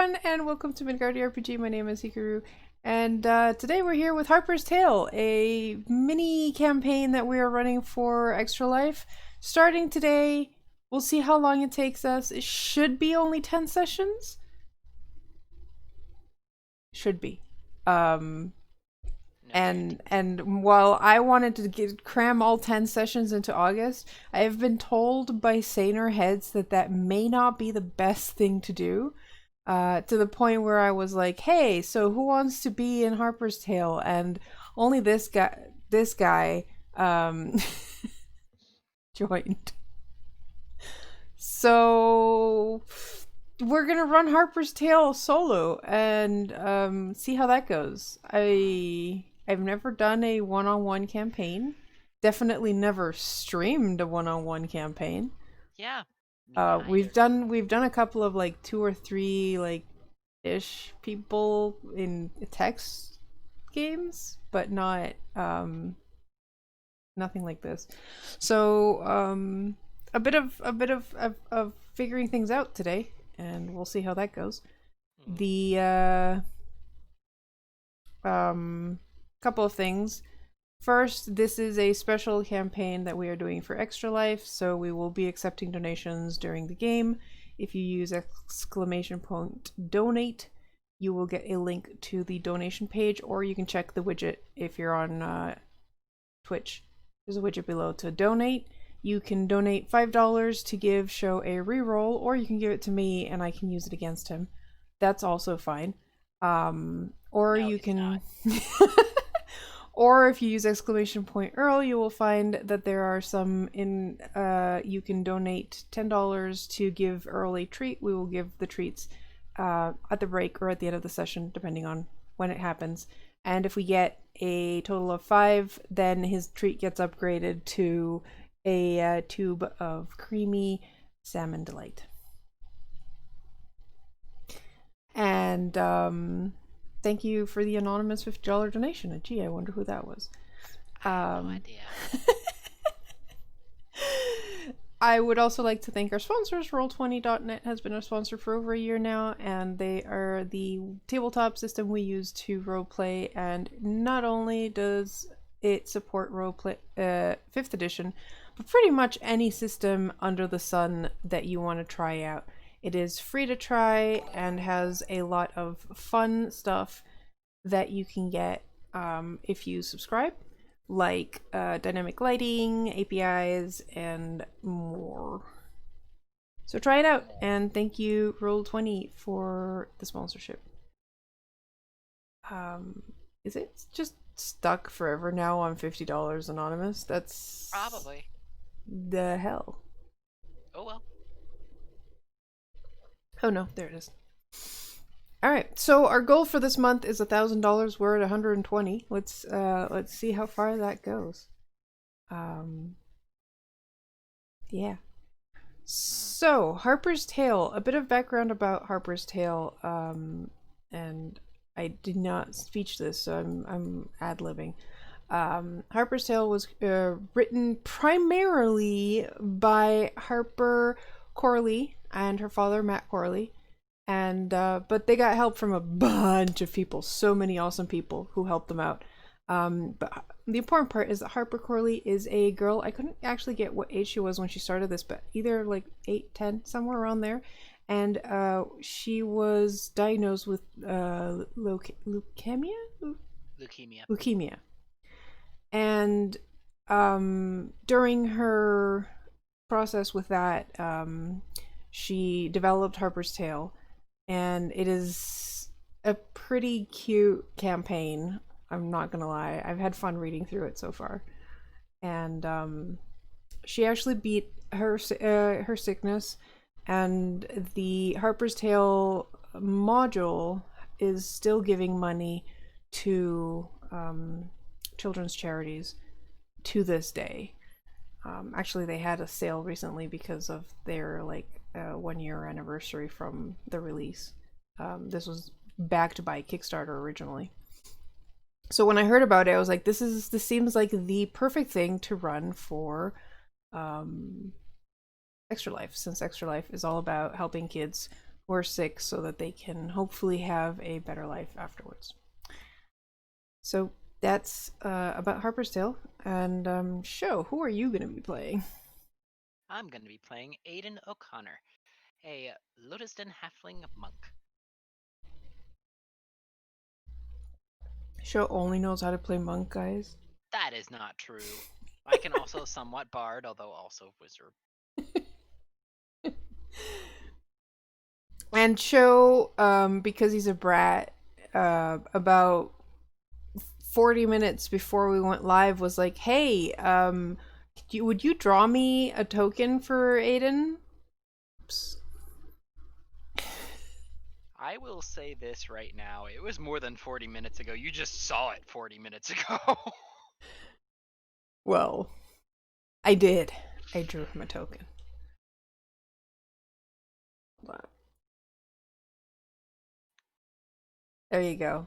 everyone, and welcome to DriveThruRPG. My name is Hikaru, and today we're here with Harper's Tale, a mini campaign that we are running for Extra Life. Starting today, we'll see how long it takes us. It should be only 10 sessions. Should be. And while I wanted to cram all 10 sessions into August, I have been told by saner heads that may not be the best thing to do. To the point where I was like, hey, so who wants to be in Harper's Tale? And only this guy joined. So we're gonna run Harper's Tale solo and see how that goes. I've never done a one-on-one campaign. Definitely never streamed a one-on-one campaign. Yeah. We've done a couple of like 2 or 3 like ish people in text games, but not nothing like this. So a bit of figuring things out today, and we'll see how that goes. The couple of things. First, this is a special campaign that we are doing for Extra Life, so we will be accepting donations during the game. If you use !donate, you will get a link to the donation page, or you can check the widget if you're on Twitch. There's a widget below to donate. You can donate $5 to give Show a reroll, or you can give it to me and I can use it against him. That's also fine. Or No, you can... Or if you use !Earl, you will find that there are some in, you can donate $10 to give Earl a treat. We will give the treats at the break or at the end of the session, depending on when it happens. And if we get a total of 5, then his treat gets upgraded to a tube of creamy salmon delight. And, thank you for the anonymous $50 donation. Gee, I wonder who that was. No idea. I would also like to thank our sponsors. Roll20.net has been a sponsor for over a year now, and they are the tabletop system we use to roleplay. And not only does it support roleplay 5th edition, but pretty much any system under the sun that you want to try out. It is free to try and has a lot of fun stuff that you can get if you subscribe, like dynamic lighting, APIs, and more. So try it out, and thank you Roll20 for the sponsorship. Is it just stuck forever now on $50 anonymous? That's Probably. the hell. Oh well. Oh no, there it is. Alright, so our goal for this month is $1,000. We're at 120. Let's see how far that goes. Yeah. So, Harper's Tale. A bit of background about Harper's Tale. And I did not speech this, so I'm ad-libbing. Harper's Tale was written primarily by Harper Corley and her father, Matt Corley. And but they got help from a bunch of people, so many awesome people who helped them out. But the important part is that Harper Corley is a girl. I couldn't actually get what age she was when she started this, but either like 8, 10, somewhere around there. And she was diagnosed with leukemia. Leukemia. And during her process with that, she developed Harper's Tale. And it is a pretty cute campaign. I'm not gonna lie. I've had fun reading through it so far. And she actually beat her sickness. And the Harper's Tale module is still giving money to children's charities to this day. Actually, they had a sale recently because of their 1-year anniversary from the release. This was backed by Kickstarter originally. So when I heard about it, I was like, this seems like the perfect thing to run for Extra Life, since Extra Life is all about helping kids who are sick so that they can hopefully have a better life afterwards. So that's about Harper's Tale. And show, who are you going to be playing? I'm going to be playing Aodhan O'Connor, a Lotusden halfling monk. Show only knows how to play monk, guys. That is not true. I can also somewhat bard, although also wizard. And show, because he's a brat, about 40 minutes before we went live was like, hey, would you draw me a token for Aodhan? Oops. I will say this right now. It was more than 40 minutes ago. You just saw it 40 minutes ago. Well, I did. I drew him a token. There you go.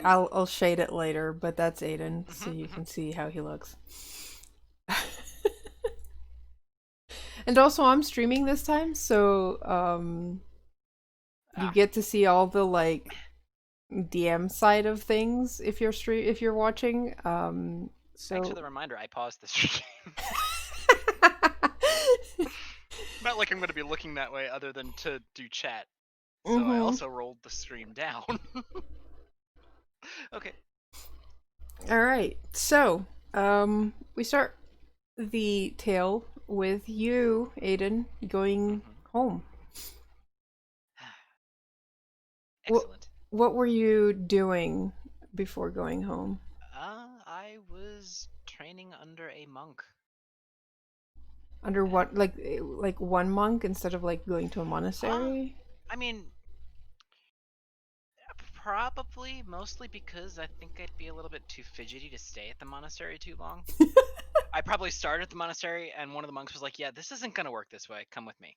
I'll shade it later, but that's Aodhan, so you can see how he looks. And also, I'm streaming this time, so you get to see all the like DM side of things if you're watching. So Thanks for the reminder. I paused the stream. Not like I'm going to be looking that way other than to do chat. So I also rolled the stream down. Okay. All right. So, we start the tale with you, Aodhan, going home. Excellent. What were you doing before going home? I was training under a monk. Under what, like one monk instead of like going to a monastery? I mean, probably mostly because I think I'd be a little bit too fidgety to stay at the monastery too long. I probably started at the monastery and one of the monks was like, yeah, this isn't going to work this way. Come with me.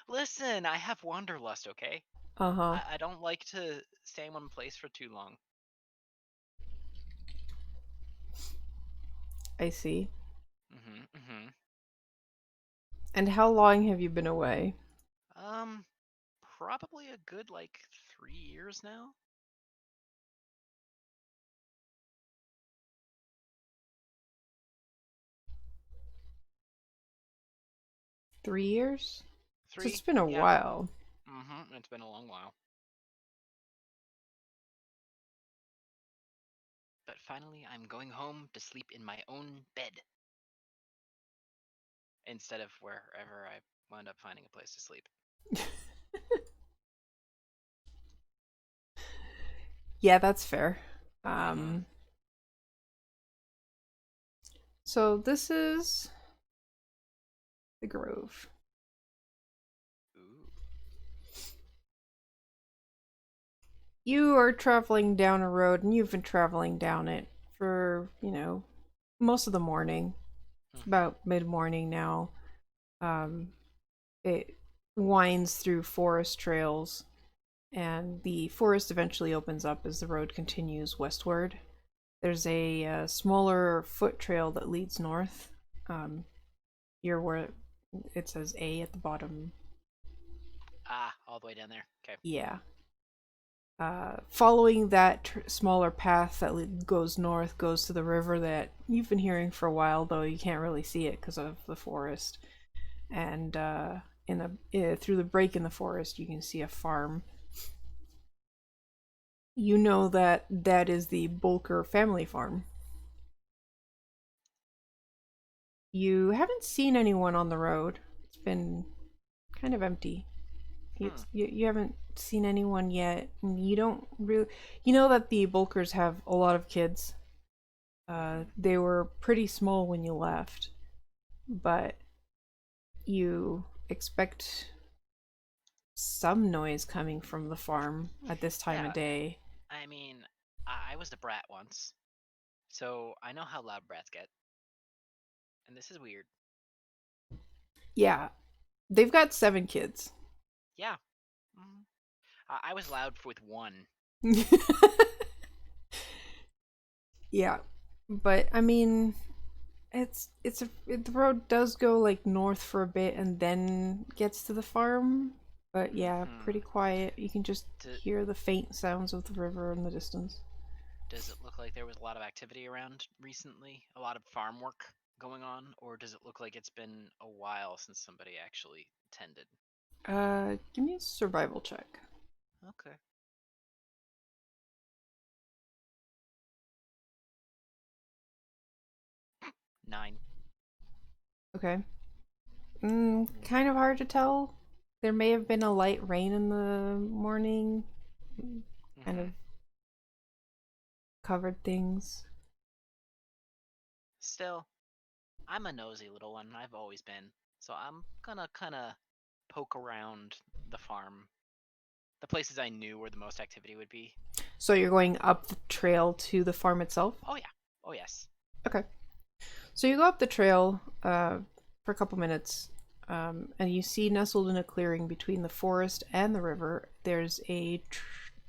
Listen, I have wanderlust, okay? Uh-huh. I don't like to stay in one place for too long. I see. Mm-hmm. And how long have you been away? Probably a good, 3 years now. 3 years? So 3, it's been a yeah. while. It's been a long while. But finally, I'm going home to sleep in my own bed. Instead of wherever I wound up finding a place to sleep. Yeah, that's fair. So this is the Grove. Ooh. You are traveling down a road, and you've been traveling down it for, most of the morning. It's about mid-morning now. It winds through forest trails, and the forest eventually opens up as the road continues westward. There's a smaller foot trail that leads north. You're where it says A at the bottom. All the way down there. Okay. Yeah. Following that smaller path that goes north goes to the river that you've been hearing for a while, though you can't really see it because of the forest. And through the break in the forest, you can see a farm. You know that is the Bulker family farm. You haven't seen anyone on the road. It's been kind of empty. You haven't seen anyone yet. You don't really. You know that the Bulkers have a lot of kids. They were pretty small when you left, but you expect some noise coming from the farm at this time of day. I mean, I was a brat once, so I know how loud brats get. And this is weird. Yeah. They've got 7 kids. Yeah. I was loud with 1. Yeah. But, I mean, The road does go like north for a bit and then gets to the farm, but yeah, Mm-hmm. pretty quiet. You can just D hear the faint sounds of the river in the distance. does it look like there was a lot of activity around recently? A lot of farm work going on? Or does it look like it's been a while since somebody actually tended? Give me a survival check. Okay. 9. Okay. Kind of hard to tell. There may have been a light rain in the morning, kind Mm-hmm. of covered things. Still, I'm a nosy little one. I've always been. So I'm gonna kind of poke around the farm, the places I knew where the most activity would be. So you're going up the trail to the farm itself? Oh yeah. Oh yes. Okay. So you go up the trail for a couple minutes, and you see nestled in a clearing between the forest and the river, there's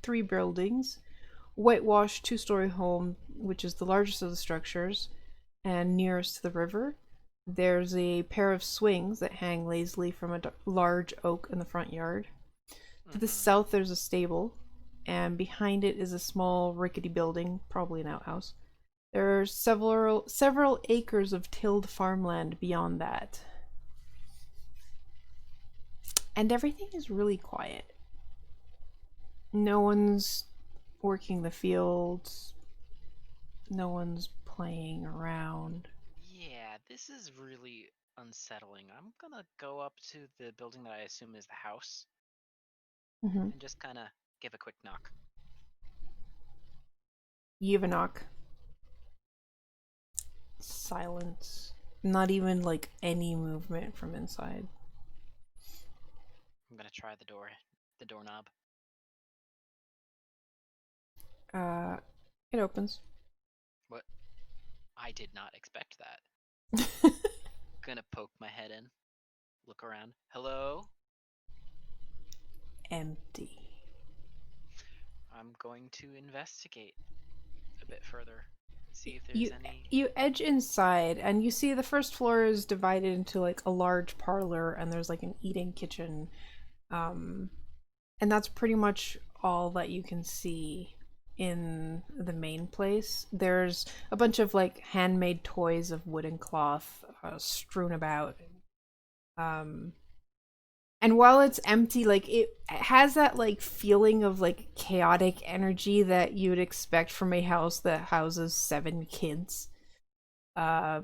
three buildings, whitewashed two-story home, which is the largest of the structures and nearest to the river. There's a pair of swings that hang lazily from a large oak in the front yard. To the Mm-hmm. south, there's a stable, and behind it is a small rickety building, probably an outhouse. There are several acres of tilled farmland beyond that. And everything is really quiet. No one's working the fields. No one's playing around. Yeah, this is really unsettling. I'm gonna go up to the building that I assume is the house Mm-hmm. and just kind of give a quick knock. You have a knock. Silence. Not even like any movement from inside. I'm gonna try the doorknob. Uh, it opens. What? I did not expect that. Gonna poke my head in, look around. Hello? Empty. I'm going to investigate a bit further, see if there's you any. you edge inside and you see the first floor is divided into like a large parlor and there's like an eating kitchen, um and that's pretty much all that you can see in the main place. There's a bunch of like handmade toys of wood and cloth strewn about, um and while it's empty, like it has that like feeling of like chaotic energy that you would expect from a house that houses 7 kids, uh,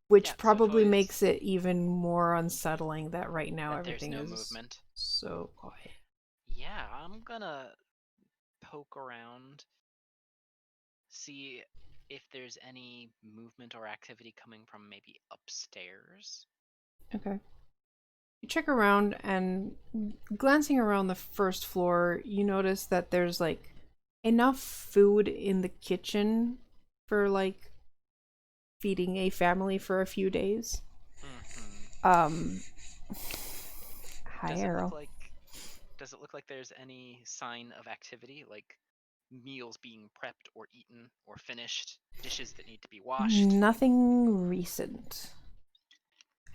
Yeah, which so probably toys makes it even more unsettling that right now that there's everything no is movement. so quiet. Yeah, I'm gonna poke around, see if there's any movement or activity coming from maybe upstairs. Okay. You check around and glancing around the first floor, you notice that there's like enough food in the kitchen for like feeding a family for a few days. Mm-hmm. Um, Hi, Does it look Arrow. like does it look like there's any sign of activity, like meals being prepped or eaten or finished, dishes that need to be washed? Nothing recent.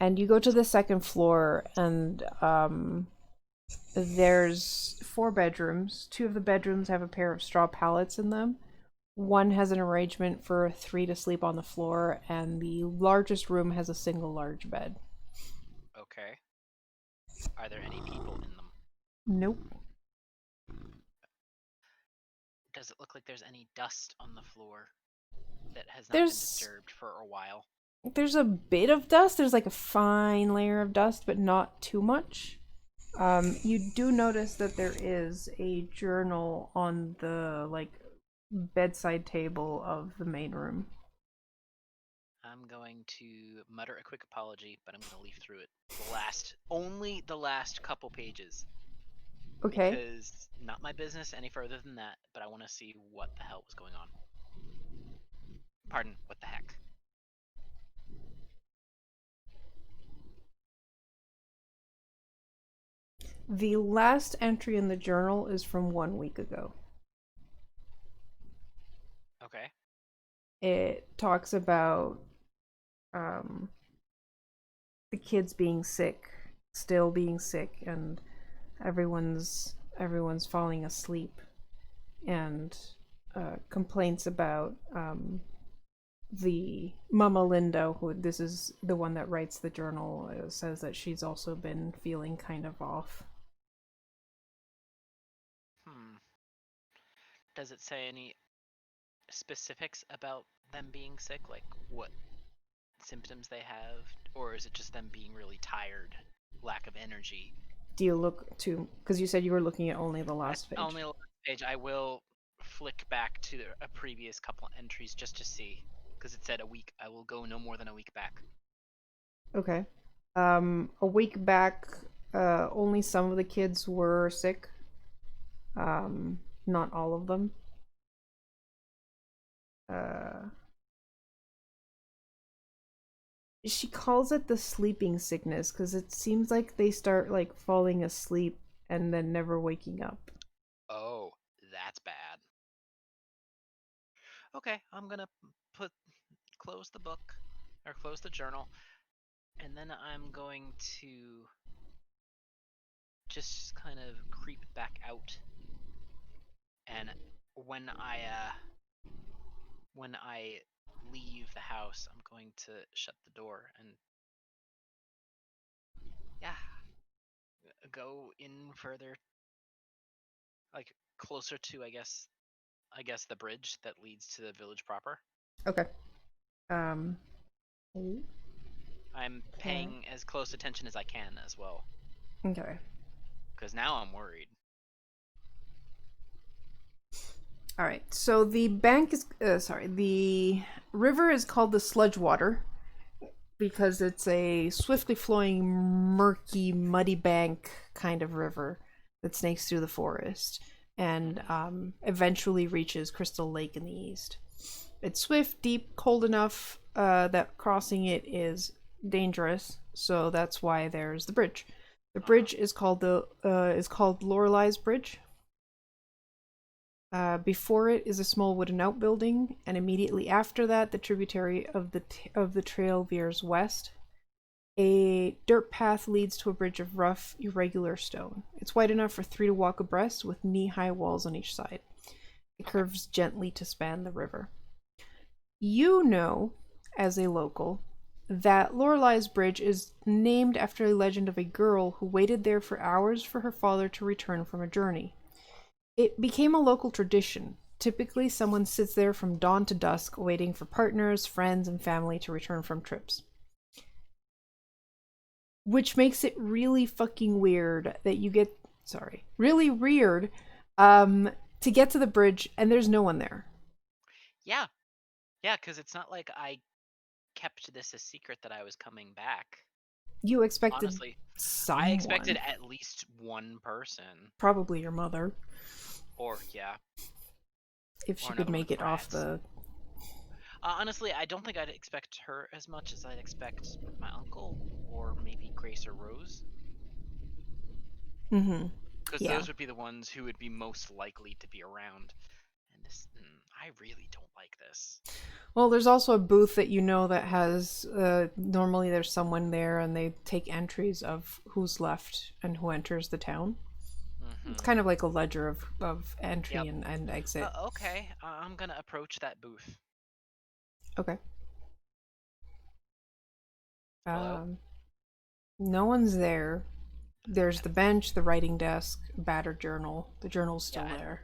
And you go to So, the second floor, and there's 4 bedrooms. 2 of the bedrooms have a pair of straw pallets in them. One has an arrangement for 3 to sleep on the floor, and the largest room has a single large bed. okay. Are there any people in them? Nope. Does it look like there's any dust on the floor that has not been There's disturbed for a while? there's a bit of dust. There's like a fine layer of dust, but not too much. You do notice that there is a journal on the like bedside table of the main room. I'm going to mutter a quick apology, but I'm going to leaf through it. Only the last couple pages, Okay. because not my business any further than that, but I want to see what the hell was going on. Pardon, what the heck? The last entry in the journal is from 1 week ago. Okay. It talks about um, the kids being sick, still being sick, and everyone's falling asleep, and complaints about the Mama Linda, who this is the one that writes the journal, says that she's also been feeling kind of off. Hmm. Does it say any specifics about them being sick? Like what symptoms they have? Or is it just them being really tired? Lack of energy? Do you look to, because you said you were looking at only the At last page? only the last page, I will flick back to a previous couple entries just to see. Because it said a week. I will go no more than a week back. Okay. A week back, only some of the kids were sick. Not all of them. Uh, she calls it the sleeping sickness because it seems like they start like falling asleep and then never waking up. Oh, that's bad. Okay, I'm gonna put close the book or close the journal, and then I'm going to just kind of creep back out. And when I uh, when I leave the house, I'm going to shut the door and yeah, go in further, like closer to I guess the bridge that leads to the village proper. Okay. Um. I'm Okay. paying as close attention as I can as well, Okay. because now I'm worried. All right. So the bank is sorry. The river is called the Sludge Water because it's a swiftly flowing, murky, muddy bank kind of river that snakes through the forest and Hmm. eventually reaches Crystal Lake in the east. It's swift, deep, cold enough that crossing it is dangerous. So that's why there's the bridge. The Uh-huh. bridge is called Lorelei's Bridge. Before it is a small wooden outbuilding, and immediately after that, the tributary of the trail veers west. A dirt path leads to a bridge of rough, irregular stone. It's wide enough for three to walk abreast, with knee-high walls on each side. It Okay. curves gently to span the river. You know, as a local, that Lorelei's Bridge is named after a legend of a girl who waited there for hours for her father to return from a journey. It became a local tradition. Typically, someone sits there from dawn to dusk, waiting for partners, friends, and family to return from trips. Which makes it really fucking weird that you get, sorry, really weird um, to get to the bridge and there's no one there. Yeah. Yeah, because it's not like I kept this a secret that I was coming back. You expected Honestly, I expected someone, at least one person, probably your mother, or yeah, if or she could another one of make the it off brats. the. Honestly, I don't think I'd expect her as much as I'd expect my uncle or maybe Grace or Rose, Mm-hmm. because Yeah. those would be the ones who would be most likely to be around. And this, I really don't like this. Well, there's also a booth that you know that has. Normally, there's someone there, and they take entries of who's left and who enters the town. It's Mm-hmm. kind of like a ledger of entry Yep. and exit. Okay, I'm gonna approach that booth. Okay. Hello? Um, no one's there. There's Okay. the bench, the writing desk, battered journal. The journal's Yeah, still and there.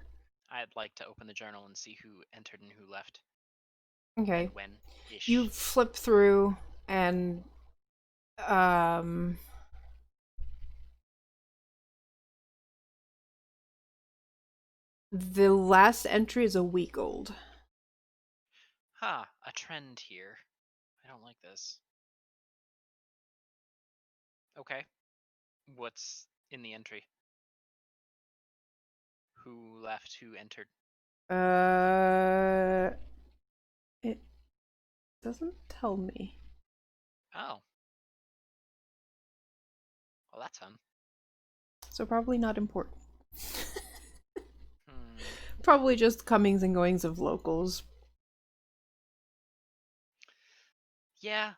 I'd like to open the journal and see who entered and who left, Okay. and when You ish. flip through, and um, the last entry is a week old. A trend here. I don't like this. Okay, what's in the entry? Who left? Who entered? Uh, it doesn't tell me. Oh, well, that's fun. So probably not important. Hmm. Probably just comings and goings of locals. Yeah,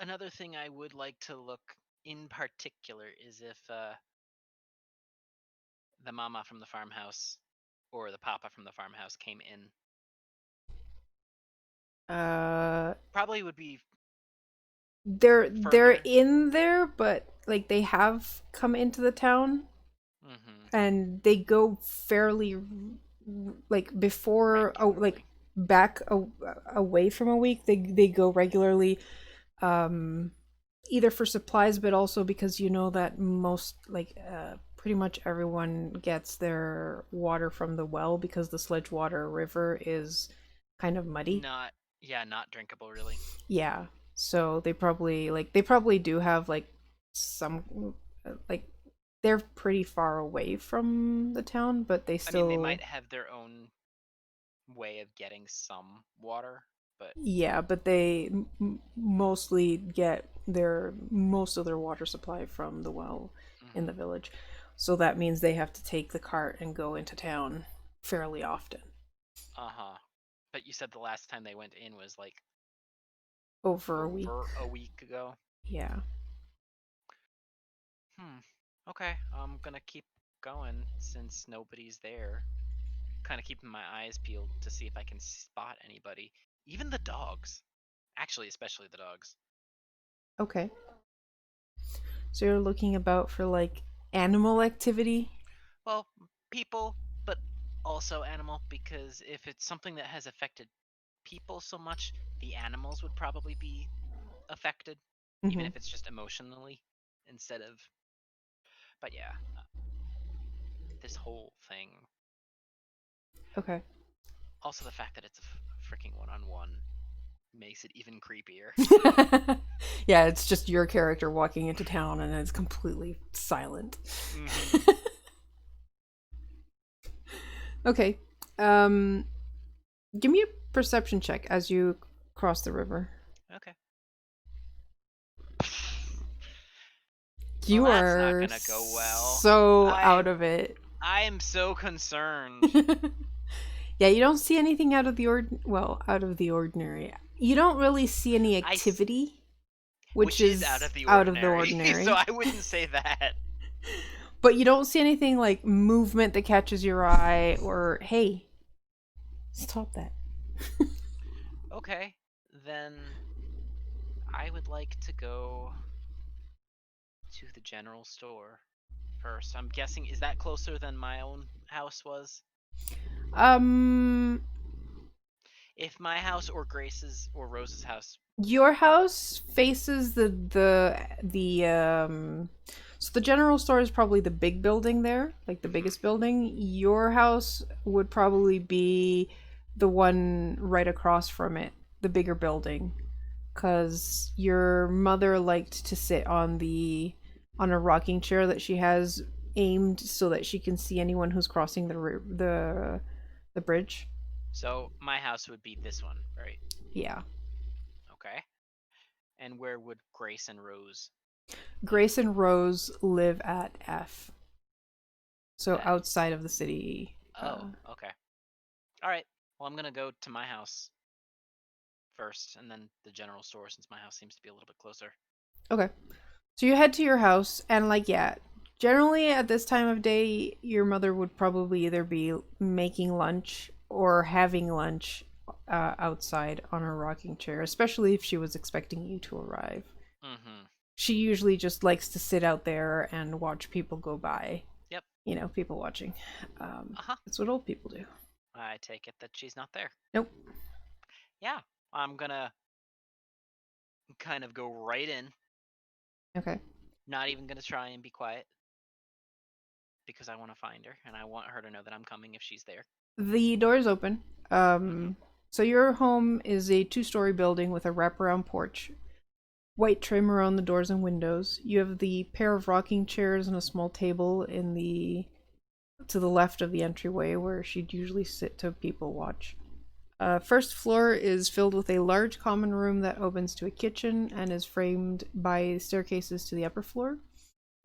Another thing I would like to look in particular is if the mama from the farmhouse or the papa from the farmhouse came in. Uh, Probably would be they're further. in there, but like they have come into the town, Mm-hmm. and they go fairly like before, oh, like Regularly. back away from a week. They go regularly, um, either for supplies, but also because you know that most like pretty much everyone gets their water from the well because the Sledgewater River is kind of muddy. Not, yeah, not drinkable really. Yeah. So they probably do have like some like they're pretty far away from the town, but they I mean, they still might have their own way of getting some water, but yeah, but they mostly get their most of their water supply from the well in the mm-hmm. village. So that means they have to take the cart and go into town fairly often. Uh-huh. But you said the last time they went in was like Over a week. over a week ago. Yeah. Hmm. Okay, I'm gonna keep going since nobody's there. Kind of keeping my eyes peeled to see if I can spot anybody. Even the dogs. Actually, especially the dogs. Okay. So you're looking about for like animal activity? Well, people, but also animal, because if it's something that has affected people so much, the animals would probably be affected, even Mhm. if it's just emotionally instead of. But yeah, this whole thing. Okay. Also, the fact that it's a freaking one-on-one makes it even creepier. Yeah, it's just your character walking into town and it's completely silent. Mm-hmm. Okay. Um Give me a perception check as you cross the river. Okay. Well, You that's not are gonna go well. so I out of it. I am so concerned. Yeah, you don't see anything out of the ordinary. You don't really see any I activity, which which is out is of the out of the ordinary. So ordinary. I wouldn't say that. But you don't see anything like movement that catches your eye or hey, stop that. Okay, then I would like to go to the general store first. I'm guessing, is that closer than my own house was? Um If my house or Grace's or Rose's house Your are. house faces the so the general store is probably the big building there, like the Mhm. biggest building. Your house would probably be the one right across from it, the bigger building, cuz your mother liked to sit on a rocking chair that she has aimed so that she can see anyone who's crossing the bridge. So my house would be this one, right? Yeah. Okay. And where would Grace and Rose live? Grace and Rose live at F. So At. outside of the city. Oh, okay. All right. Well, I'm gonna go to my house first, and then the general store, since my house seems to be a little bit closer. Okay. So you head to your house, and like, yeah, generally at this time of day, your mother would probably either be making lunch or having lunch outside on her rocking chair, especially if she was expecting you to arrive. Mm-hmm. She usually just likes to sit out there and watch people go by. Yep. You know, people watching. Uh-huh. That's what old people do. I take it that she's not there. Nope. Yeah. I'm gonna kind of go right in. Okay. Not even gonna try and be quiet because I want to find her and I want her to know that I'm coming if she's there. The door is open. Mm-hmm. So your home is a two-story building with a wraparound porch, white trim around the doors and windows. You have the pair of rocking chairs and a small table in the to the left of the entryway where she'd usually sit to people watch. First floor is filled with a large common room that opens to a kitchen and is framed by staircases to the upper floor.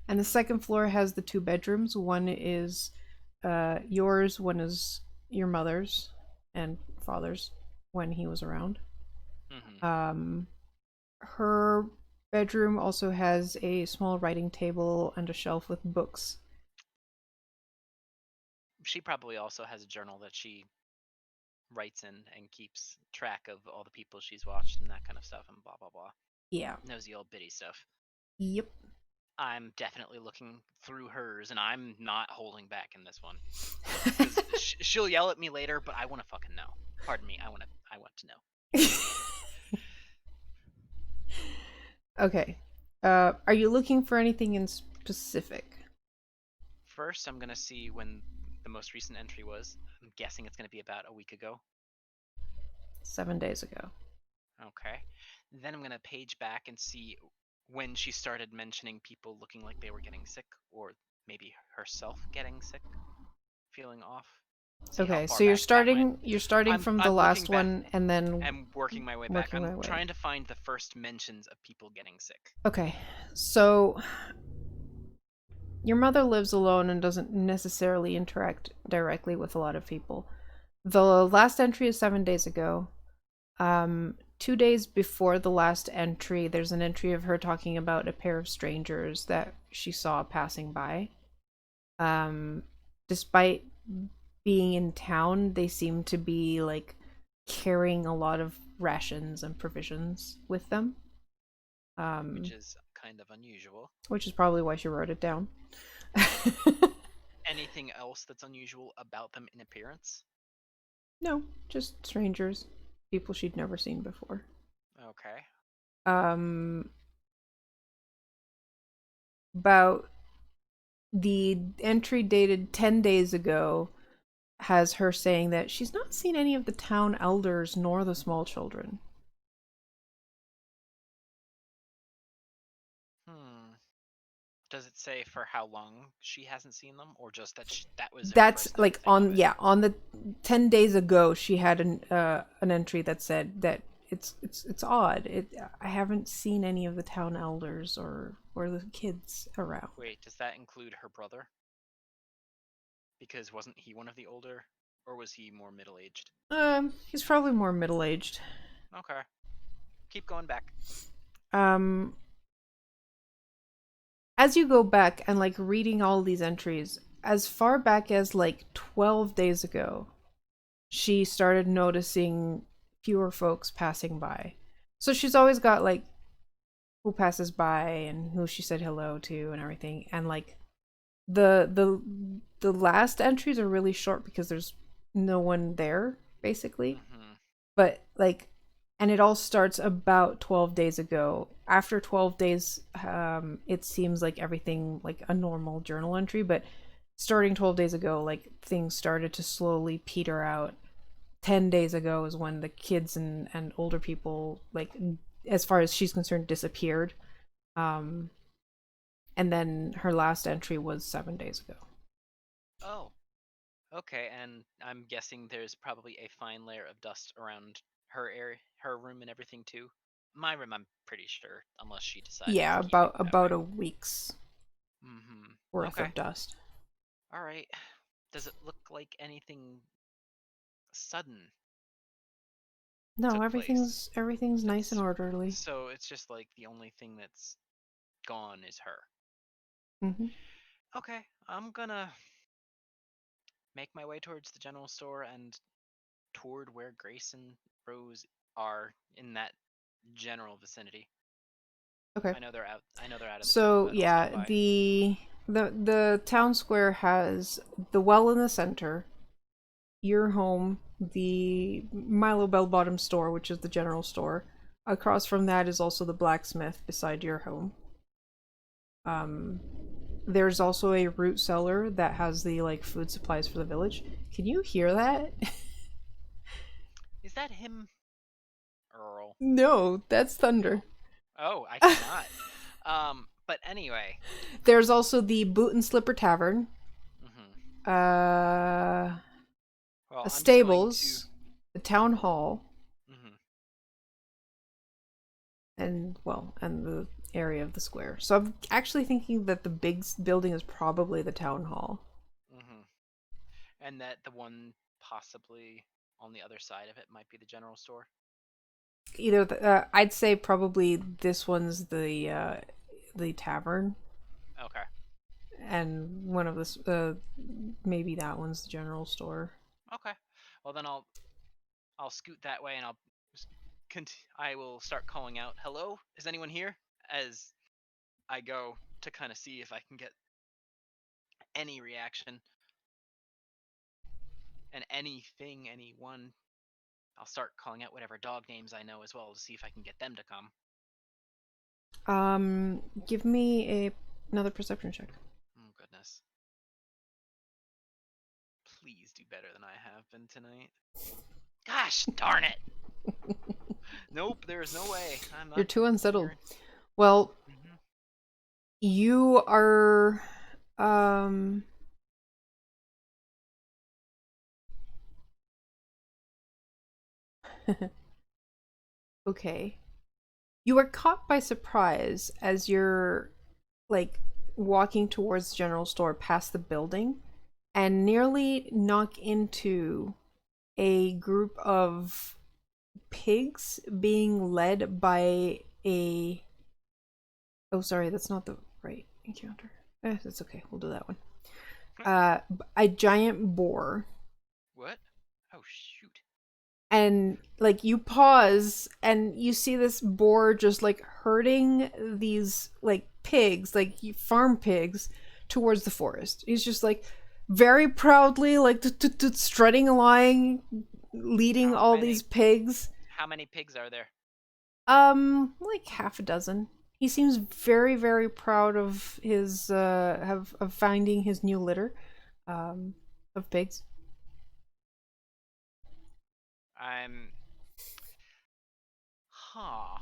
And the Mm-hmm. second floor has the two bedrooms. One is yours, one is your mother's and father's when he was around. Mm-hmm. Um, Her bedroom also has a small writing table and a shelf with books. She probably also has a journal that she writes in and keeps track of all the people she's watched and that kind of stuff and blah blah blah. Yeah. Nosy old bitty stuff. Yep. I'm definitely looking through hers, and I'm not holding back in this one because she'll yell at me later. But I want to fucking know. Pardon me. I want to know. Okay. Are you looking for anything in specific? First, I'm gonna see when the most recent entry was. I'm guessing it's gonna be about a week ago. 7 days ago. Okay. Then I'm gonna page back and see when she started mentioning people looking like they were getting sick, or maybe herself getting sick, feeling off. See how Okay, far so you're back that went. starting you're starting from the I'm looking last back one and then and working my way back. working I'm my way. trying to find the first mentions of people getting sick. Okay. So your mother lives alone and doesn't necessarily interact directly with a lot of people. The last entry is 7 days ago. 2 days before the last entry, there's an entry of her talking about a pair of strangers that she saw passing by. Um, Despite being in town, they seem to be like carrying a lot of rations and provisions with them. Which Um, is kind of unusual. which is probably why she wrote it down. Anything else that's unusual about them in appearance? No, just strangers, people she'd never seen before. Okay. Um, about the entry dated 10 days ago has her saying that she's not seen any of the town elders nor the small children. Hmm. Does it say for how long she hasn't seen them, or just that that was her That's first like thing of on, it? yeah, on the 10 days ago she had an entry that said that it's odd. I haven't seen any of the town elders or the kids around. Wait, does that include her brother? Because wasn't he one of the older, or was he more middle aged? He's probably more middle-aged. Okay. Keep going back. Um as you go back and like reading all these entries, as far back as like 12 days ago, she started noticing fewer folks passing by. So she's always got like who passes by and who she said hello to and everything. And like the last entries are really short because there's no one there basically. Mm-hmm. But like, and it all starts about 12 days ago. After 12 days, it seems like everything like a normal journal entry, but starting 12 days ago, like things started to slowly peter out. 10 days ago is when the kids and older people, like, as far as she's concerned, disappeared. Um, and then her last entry was 7 days ago. Oh, okay. And I'm guessing there's probably a fine layer of dust around her area, her room, and everything too. My room, I'm pretty sure, unless she decided Yeah, to keep it that about way. a week's Mm-hmm. worth Okay. of dust. All right. Does it look like anything sudden No, took place? everything's nice and It's orderly. so it's just like the only thing that's gone is her. Hmm. Okay, I'm gonna make my way towards the general store and toward where Grace and Rose are in that general vicinity. Okay. I know they're out. I know they're out of the town, So but I'll stop yeah, by. the town square has the well in the center, your home, the Milo Bell Bottom store, which is the general store. Across from that is also the blacksmith beside your home. Um, there's also a root cellar that has the like food supplies for the village. Can you hear that? Is that him, Earl? No, that's thunder. No. Oh, I cannot. But anyway. There's also the Boot and Slipper Tavern, Hmm. uh, Well, a I'm just going to. stables, the town hall, Hmm. and the area of the square. So I'm actually thinking that the big building is probably the town hall. Hmm. And that the one possibly on the other side of it might be the general store. Either I'd say probably this one's the tavern, Okay. and one of the maybe that one's the general store. Okay. Well, then I'll scoot that way, and I will start calling out, "Hello, is anyone here?" As I go to kind of see if I can get any reaction and anything, anyone. I'll start calling out whatever dog names I know as well to see if I can get them to come. Give me another perception check. Oh goodness. Please do better than I have been tonight. Gosh darn it! Nope, there's no way. I'm You're not too unsettled. here. Well, Mm-hmm. you are um okay. You are caught by surprise as you're like walking towards the general store past the building and nearly knock into a group of pigs being led by a oh sorry, that's not the right encounter. That's okay, we'll do that one. uh a giant boar, What? Oh shoot. and like you pause and you see this boar just like herding these like pigs, like farm pigs, towards the forest. He's just like very proudly like strutting along, leading How all many these pigs. how many pigs are there? Like half a dozen. He seems very very proud of his of finding his new litter um of pigs. I'm huh.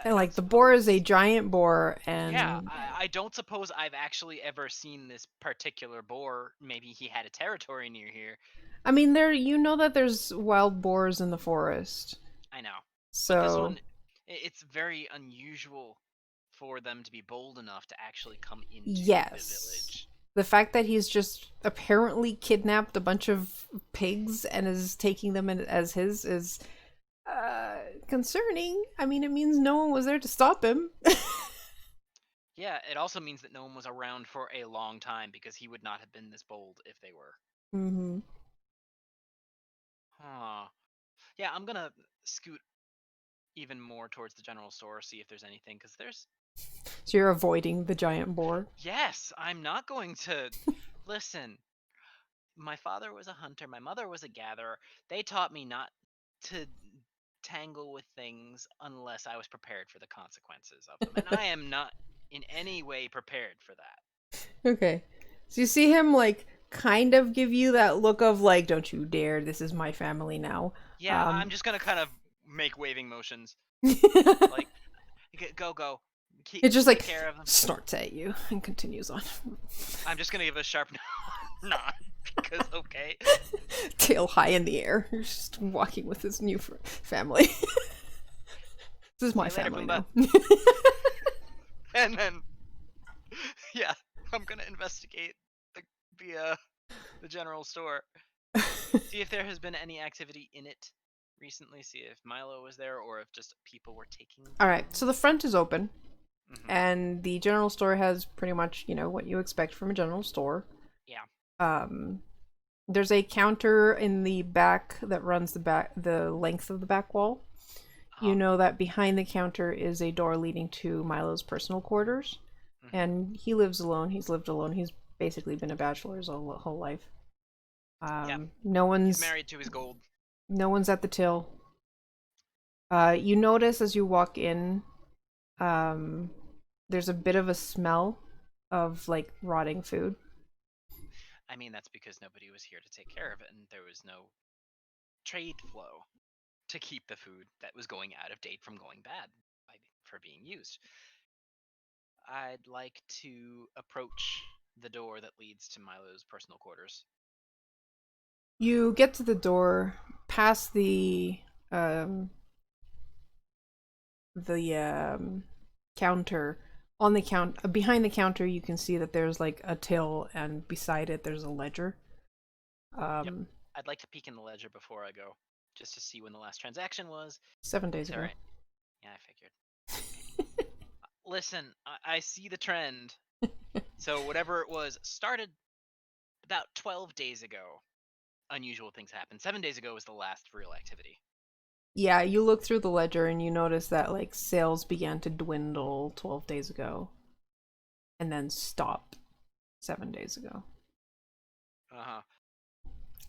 And I don't like the boar is a suppose. giant boar, Yeah, and I don't suppose I've actually ever seen this particular boar. Maybe he had a territory near here. I mean, there you know that there's wild boars in the forest. I know. But this So, one, it's very unusual for them to be bold enough to actually come into the yes. village. The fact that he's just apparently kidnapped a bunch of pigs and is taking them as his is concerning. I mean, it means no one was there to stop him. Yeah, it also means that no one was around for a long time because he would not have been this bold if they were. Mm-hmm. Huh. Yeah, I'm gonna scoot even more towards the general store, see if there's anything, because there's. So you're avoiding the giant boar. Yes, I'm not going to. Listen, my father was a hunter, my mother was a gatherer. They taught me not to tangle with things unless I was prepared for the consequences of them, and I am not in any way prepared for that. Okay. So you see him like kind of give you that look of like, "Don't you dare! This is my family now." Yeah, Um, I'm just gonna kind of make waving motions, like go, it just take like care of them. snorts at you and continues on. I'm just gonna give a sharp nod because okay. Tail high in the air. You're just walking with his new family. This is See my you later, family Pumbaa. now. And then yeah, I'm gonna investigate the the the general store. See if there has been any activity in it recently. See if Milo was there or if just people were taking All right, so the things. front is open, Mm-hmm. and the general store has pretty much, what you expect from a general store. Yeah. Um, there's a counter in the back that runs the length of the back wall. You Uh-huh. know that behind the counter is a door leading to Milo's personal quarters, Mm-hmm. and he lives alone. He's lived alone. He's basically been a bachelor his whole life. Yeah. No He's one's married to his gold. no one's at the till. You notice as you walk in, um, there's a bit of a smell of like rotting food. I mean, that's because nobody was here to take care of it, and there was no trade flow to keep the food that was going out of date from going bad for being used. I'd like to approach the door that leads to Milo's personal quarters. You get to the door, past um, the counter. On the behind the counter, you can see that there's like a till, and beside it, there's a ledger. Yep. Um, I'd like to peek in the ledger before I go, just to see when the last transaction was. 7 days It's all ago. right. Yeah, I figured. Listen, I see the trend. So whatever it was started about 12 days ago. Unusual things happened. 7 days ago was the last real activity. Yeah, you look through the ledger and you notice that like sales began to dwindle 12 days ago and then stopped 7 days ago. Uh huh.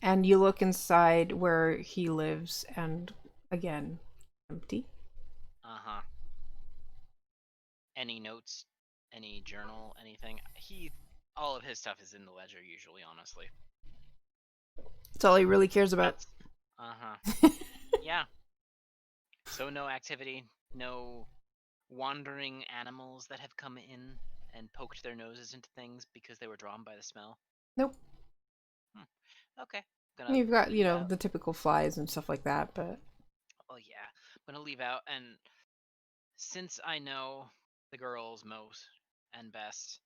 And you look inside where he lives and again, empty. Uh huh. Any notes? Any journal? Anything? All of his stuff is in the ledger usually. Honestly, That's all he really cares about. that's. Uh huh. Yeah. So no activity, no wandering animals that have come in and poked their noses into things because they were drawn by the smell. Nope. Hmm. Okay. Gonna You've got, leave out. the typical flies and stuff like that, but Oh yeah. I'm gonna leave out, and since I know the girls most and best,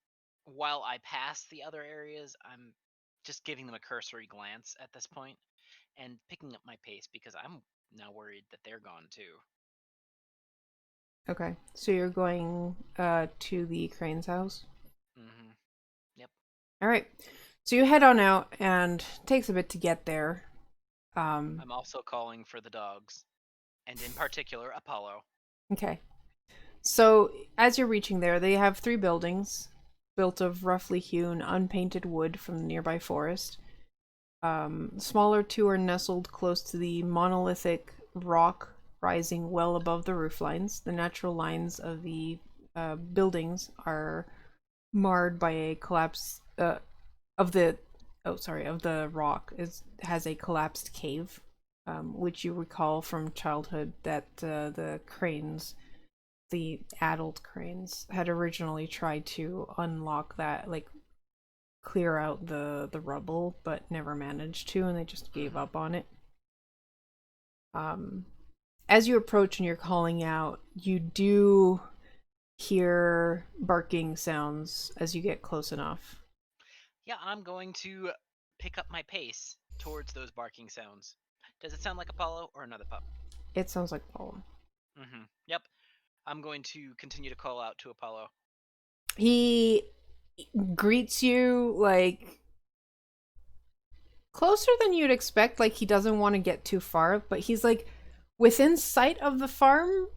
while I pass the other areas, I'm just giving them a cursory glance at this point and picking up my pace because I'm now worried that they're gone too. okay. So you're going to the crane's house. Mm-hmm. Yep. All right. So you head on out and it takes a bit to get there. Um I'm also calling for the dogs, and in particular Apollo. okay. So as you're reaching there, they have three buildings built of roughly hewn, unpainted wood from the nearby forest. Smaller two are nestled close to the monolithic rock rising well above the roof lines. The natural lines of the buildings are marred by a collapse of the of the rock. Is has a collapsed cave, which you recall from childhood that the cranes, the adult cranes, had originally tried to unlock that, like clear out the rubble, but never managed to, and they just gave Mm-hmm. up on it. Um, as you approach and you're calling out, you do hear barking sounds as you get close enough. Yeah, I'm going to pick up my pace towards those barking sounds. Does it sound like Apollo or another pup? It sounds like Paul. Mm-hmm. Yep. I'm going to continue to call out to Apollo. He greets you like closer than you'd expect. Like he doesn't want to get too far, but he's like within sight of the farm.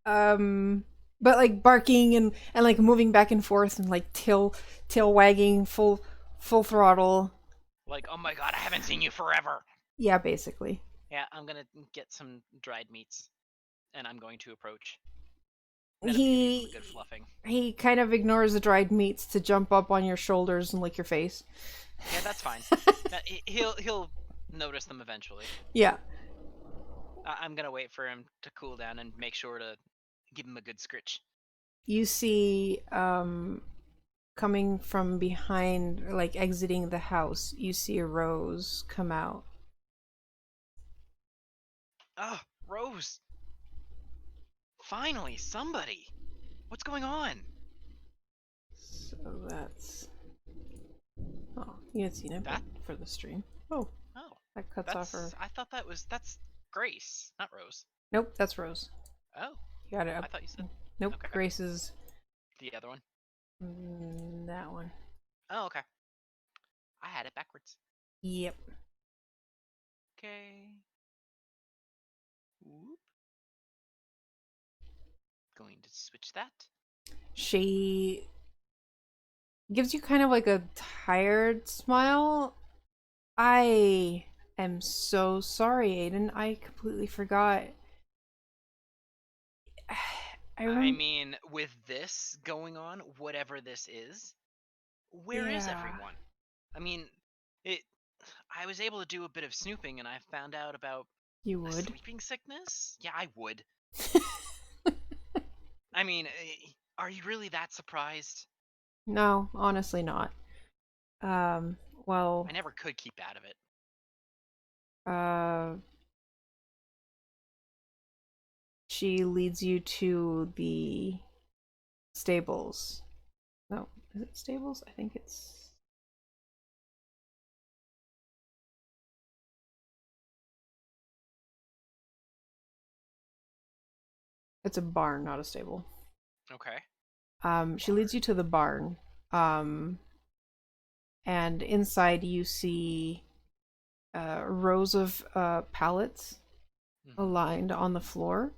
Um, but like barking and like moving back and forth and like tail wagging full throttle. Like, oh my god, I haven't seen you forever. Yeah, basically. Yeah, I'm gonna get some dried meats, and I'm going to approach. Then I'm gonna give him a good He fluffing. he kind of ignores the dried meats to jump up on your shoulders and lick your face. Yeah, that's fine. He'll notice them eventually. Yeah. I'm gonna wait for him to cool down and make sure to give him a good scritch. You see coming from behind, like exiting the house, you see a Rose come out. Ah, Rose! Finally, somebody! What's going on? So that's, oh, you had seen it, but That? for the stream. Oh, Oh, that cuts off her. I thought that's Grace, not Rose. Nope, that's Rose. Oh, You got it I up. thought you said. Nope, Okay. Grace is The other one. that one. Oh, okay. I had it backwards. Yep. Okay. Whoop. Going to switch that. She gives you kind of like a tired smile. I am so sorry, Aiden. I completely forgot. I I remember. mean, with this going on, whatever this is, where is Yeah, everyone? I mean, it. I was able to do a bit of snooping, and I found out about you a would. sleeping sickness. Yeah, I would. I mean, are you really that surprised? No, honestly not. Um, well, I never could keep out of it. uh, she leads you to the stables. No, is it stables? I think it's. It's a barn, not a stable. Okay. She leads Barn. you to the barn, um, and inside you see rows of pallets Mm-hmm. aligned on the floor,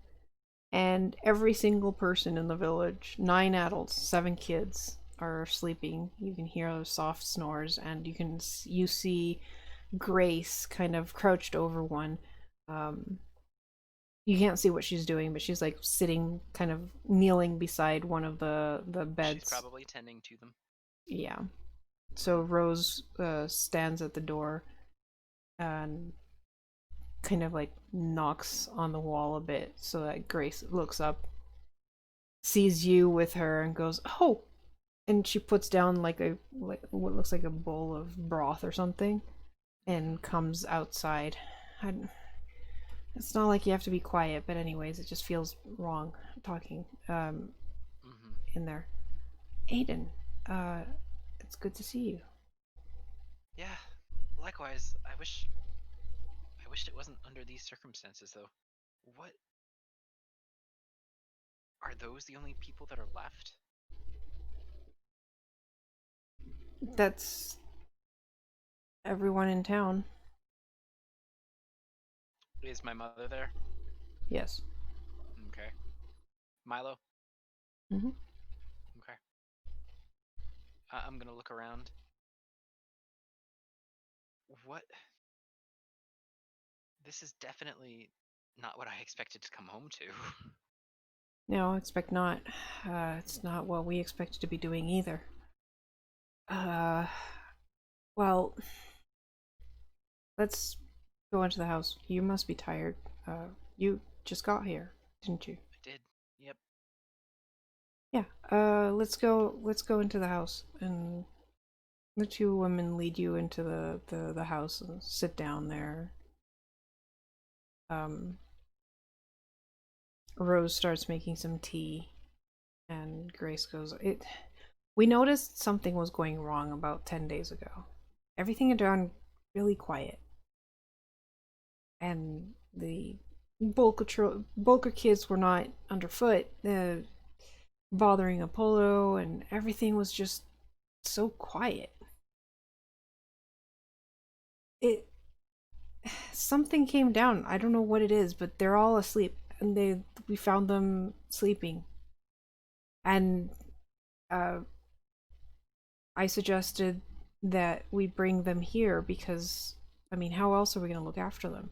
and every single person in the village, 9 adults, 7 kids, are sleeping. You can hear those soft snores, and you see Grace kind of crouched over one. Um, you can't see what she's doing, but she's like sitting, kind of kneeling beside one of the She's beds. probably tending to them. Yeah. So Mm-hmm. Rose stands at the door and kind of like knocks on the wall a bit so that Grace looks up, sees you with her, and goes, "Oh!" And she puts down like what looks like a bowl of broth or something, Mm-hmm. and comes outside. I, it's not like you have to be quiet, but anyways, it just feels wrong talking Mm-hmm. in there. Aiden, uh, it's good to see you. Yeah. Likewise, I wished it wasn't under these circumstances though. What are those the only people that are left? That's everyone in town. Is my mother there? Yes. Okay. Milo? Mm-hmm. Okay. I'm gonna look around. What? This is definitely not what I expected to come home to. No, expect not. It's not what we expected to be doing either. Uh, well, let's go into the house. You must be tired. You just got here, didn't you? I did. Yep. Yeah. Let's go into the house, and the two women lead you into the house and sit down there. Um, Rose starts making some tea, and Grace goes, "It. We noticed something was going wrong about 10 days ago. Everything had gone really quiet, and the Bulker kids were not underfoot, bothering Apollo, and everything was just so quiet. It Something came down. I don't know what it is, but they're all asleep, and they we found them sleeping, and uh, I suggested that we bring them here because, I mean, how else are we going to look after them?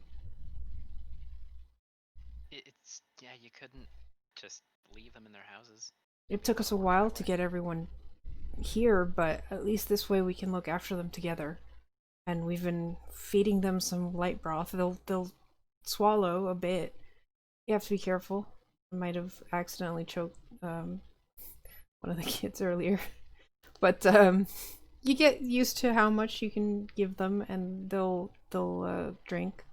It's yeah. You couldn't just leave them in their houses. It It took us wouldn't a work while that to way. get everyone here, but at least this way we can look after them together. And we've been feeding them some light broth. They'll swallow a bit. You have to be careful. I might have accidentally choked one of the kids earlier, but you get used to how much you can give them, and they'll drink.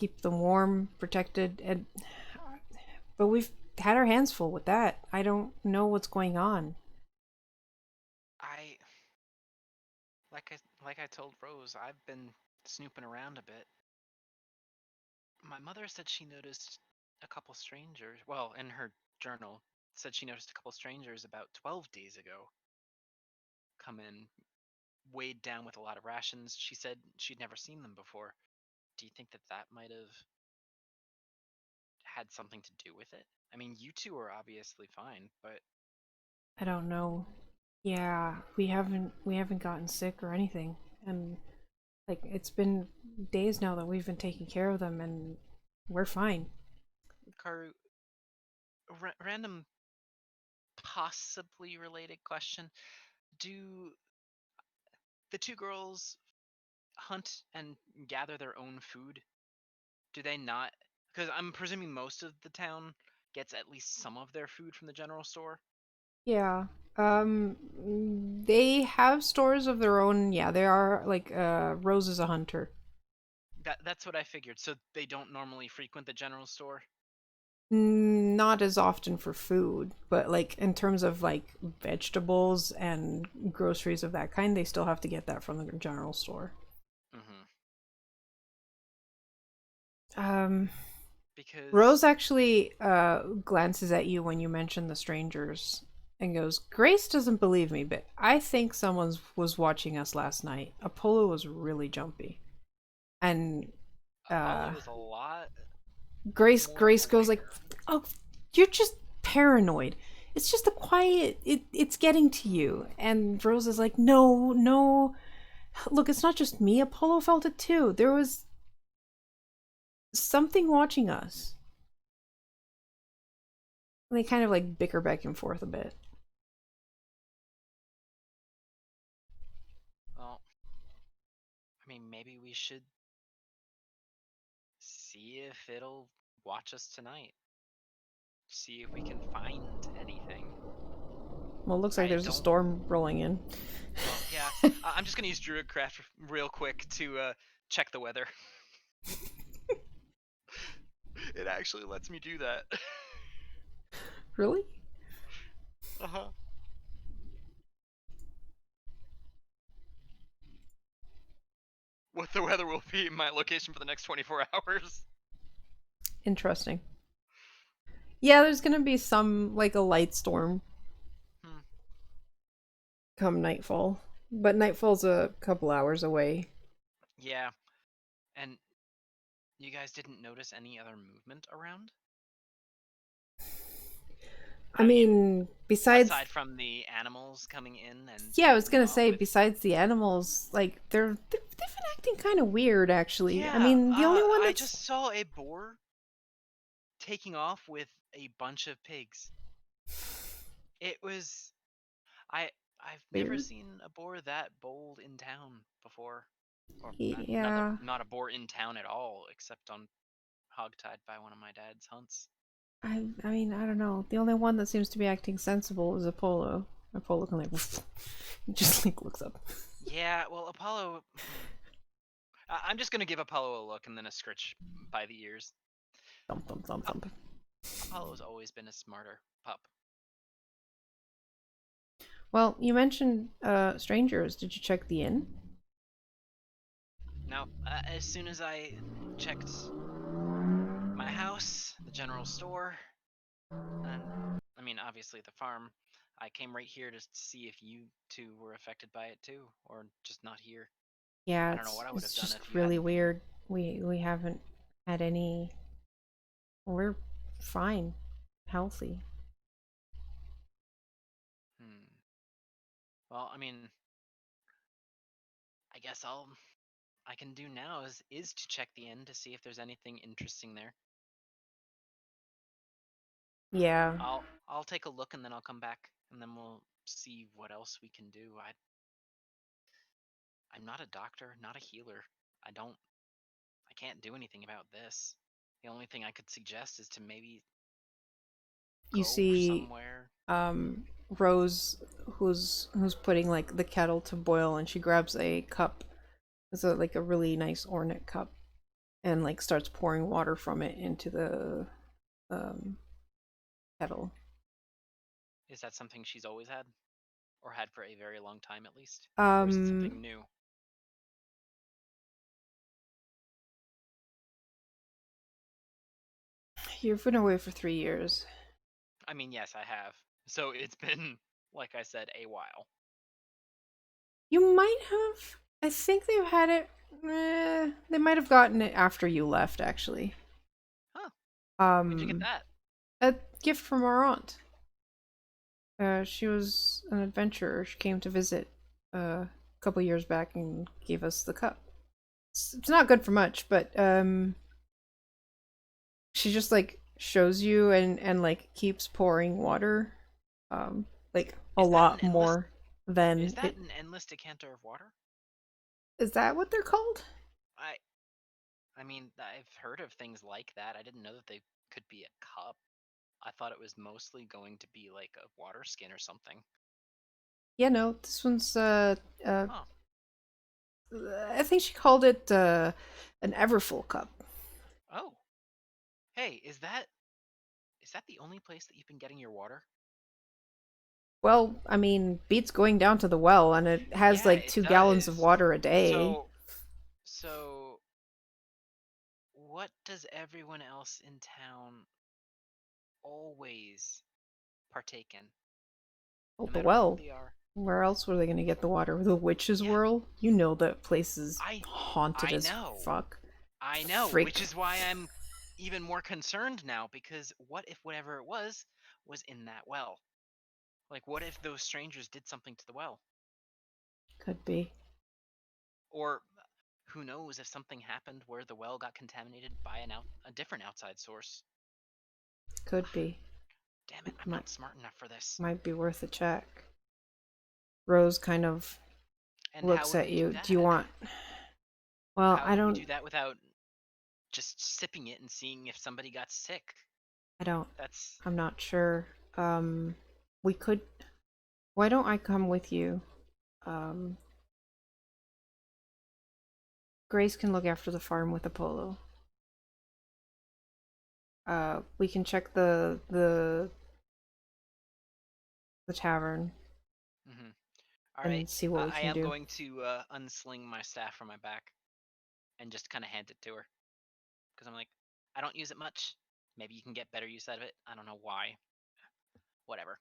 Keep them warm, protected, and but we've had our hands full with that. I don't know what's going on. I like I told Rose, I've been snooping around a bit. My mother said she noticed a couple strangers. Well, in her journal, said she noticed a couple strangers about 12 days ago come in, weighed down with a lot of rations. She said she'd never seen them before. Do you think that that might have had something to do with it? I mean, you two are obviously fine, but I don't know. Yeah, we haven't gotten sick or anything, and like it's been days now that we've been taking care of them, and we're fine. Karu, random, possibly related question: do the two girls hunt and gather their own food? Do they not? Because I'm presuming most of the town gets at least some of their food from the general store. Yeah. They have stores of their own. Yeah, they are like Rose is a hunter. That's what I figured. So they don't normally frequent the general store. Not as often for food, but like in terms of like vegetables and groceries of that kind, they still have to get that from the general store. Hmm. Um, Rose because actually glances at you when you mention the strangers and goes, Grace doesn't believe me, but I think someone was watching us last night. Apollo was really jumpy. And uh, Apollo is a lot more Grace goes like, aware. "Oh, you're just paranoid. It's just the quiet. It's getting to you." And Rose is like, "No, no. Look, it's not just me. Apollo felt it too. There was something watching us." And they kind of like bicker back and forth a bit. Well, I mean, maybe we should see if it'll watch us tonight. See if we can find anything. Well, it looks like I there's a don't. storm rolling in. Well, yeah. I'm just gonna use Druidcraft real quick to check the weather. It actually lets me do that. Really? Uh-huh. What the weather will be in my location for the next 24 hours. Interesting. Yeah, there's gonna be some like a light storm Hmm. come nightfall, but nightfall's a couple hours away. Yeah, and you guys didn't notice any other movement around? I I mean, mean, besides aside from the animals coming in and yeah, I was taking gonna off say with. besides the animals, like they've been acting kind of weird actually. I Yeah, mean, the only one I that's just saw a boar taking off with a bunch of pigs. It was I I've never weird. seen a boar that bold in town before, or Yeah, not a boar in town at all, except on hogtied by one of my dad's hunts. I mean, I don't know. The only one that seems to be acting sensible is Apollo. Apollo can like just like looks up. Yeah, well, Apollo. I'm just gonna give Apollo a look and then a scritch by the ears. Thump thump thump Uh, thump. Apollo's always been a smarter pup. Well, you mentioned strangers. Did you check the inn? Now, as soon as I checked my house, the general store, and I mean, obviously the farm, I came right here to see if you two were affected by it too, or just not here. Yeah, I don't know what I would have it's done just if you really hadn't been here. weird. We haven't had any. We're fine, healthy. Hmm. Well, I mean, I guess all I can do now is to check the inn to see if there's anything interesting there. Yeah, I'll take a look and then I'll come back and then we'll see what else we can do. I'm not a doctor, not a healer. I don't I can't do anything about this. The only thing I could suggest is to maybe you go see somewhere. um Rose who's putting like the kettle to boil and she grabs a cup. It's a like a really nice ornate cup and like starts pouring water from it into the um kettle. Is that something she's always had? Or had for a very long time at least? Or is it Um something new? you've been away for 3 years. I mean, yes, I have. So it's been, like I said, a while. You might have I think they've had it they might have gotten it after you left actually. Huh. When'd you get Um that? a gift from our aunt. She was an adventurer. She came to visit a couple years back and gave us the cup. It's not good for much, but she just like shows you and like keeps pouring water, like a Is that lot an endless more than is that it. an endless decanter of water? Is that what they're called? I I mean, I've heard of things like that. I didn't know that they could be a cup. I thought it was mostly going to be like a water skin or something. Yeah, no, this one's uh Huh. I think she called it an Everfull cup. Oh. Hey, is that the only place that you've been getting your water? Well, I mean, beats going down to the well, and it has Yeah, like it 2 gallons of does. water a day. So so what does everyone else in town always partake in, Oh, no the matter who well. they are? Where else were they gonna get the water? The witch's Yeah, whirl? You know that place is I haunted I as know. fuck. I know, which Freak. is why I'm even more concerned now, because what if whatever it was in that well? Like, what if those strangers did something to the well? Could be. Or who knows if something happened where the well got contaminated by a different outside source? Could be. Damn it, I'm Might not smart enough for this. might be worth a check. Rose kind of And how looks would at we do you. Do you that? want? Well, How I would we don't. do that without just sipping it and seeing if somebody got sick? I don't. That's I'm not sure. We could. Why don't I come with you? Um, Grace can look after the farm with Apollo. We can check the tavern all right. and see what we I can am do. going to unsling my staff from my back and just kind of hand it to her, because I'm like, I don't use it much. Maybe you can get better use out of it. I don't know why. Whatever.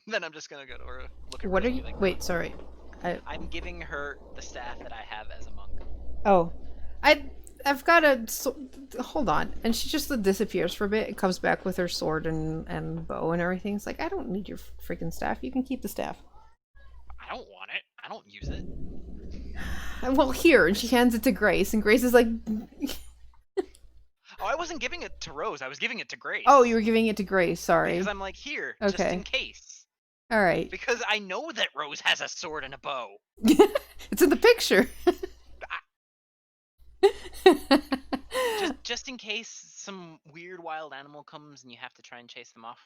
Then I'm just gonna go to her, look at What Rose, are and you? be like, Wait, sorry. I. I'm giving her the staff that I have as a monk. Oh, I. I've got a. Hold on, and she just disappears for a bit. And comes back with her sword and bow and everything. It's like I don't need your freaking staff. You can keep the staff. I don't want it. I don't use it. Well, here, and she hands it to Grace, and Grace is like, Oh, I wasn't giving it to Rose. I was giving it to "Oh, you Grace. were giving it to Grace. Because Sorry. I'm like, here, just in Okay. case. All right. Because I know that Rose has a sword and a bow. It's in the picture." Just in case some weird wild animal comes and you have to try and chase them off.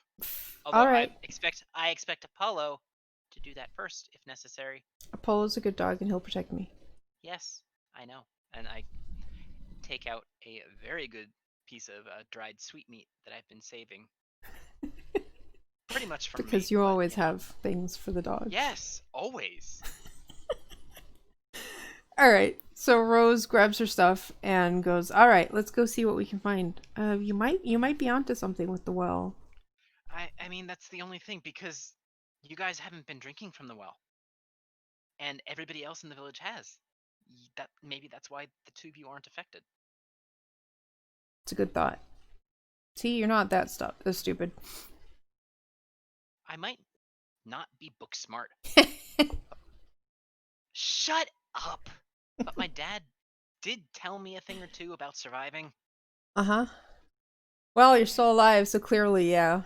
All Although right. I expect Apollo to do that first if necessary. Apollo's a good dog, and he'll protect me. Yes, I know. And I take out a very good piece of dried sweetmeat that I've been saving. Pretty much from Because me, you but always have things for the dogs. yes, always. All right. So Rose grabs her stuff and goes, "All right, let's go see what we can find. You might be onto something with the well." I mean, that's the only thing, because you guys haven't been drinking from the well, and everybody else in the village has. That maybe that's why the two of you aren't affected. It's a good thought. See, you're not that stupid. I might not be book smart. Shut up. But my dad did tell me a thing or two about surviving. Uh-huh. Well, you're still alive, so clearly, yeah.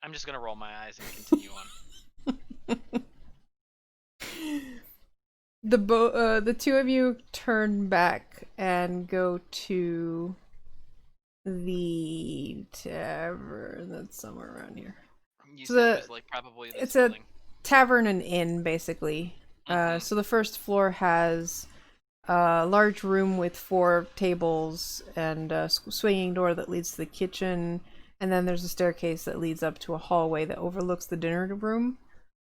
I'm just gonna roll my eyes and continue on. The two of you turn back and go to the tavern that's somewhere around here. You So said it was like probably this it's a building. tavern and inn, basically. Mhm. So the first floor has a large room with 4 tables and a swinging door that leads to the kitchen, and then there's a staircase that leads up to a hallway that overlooks the dinner room.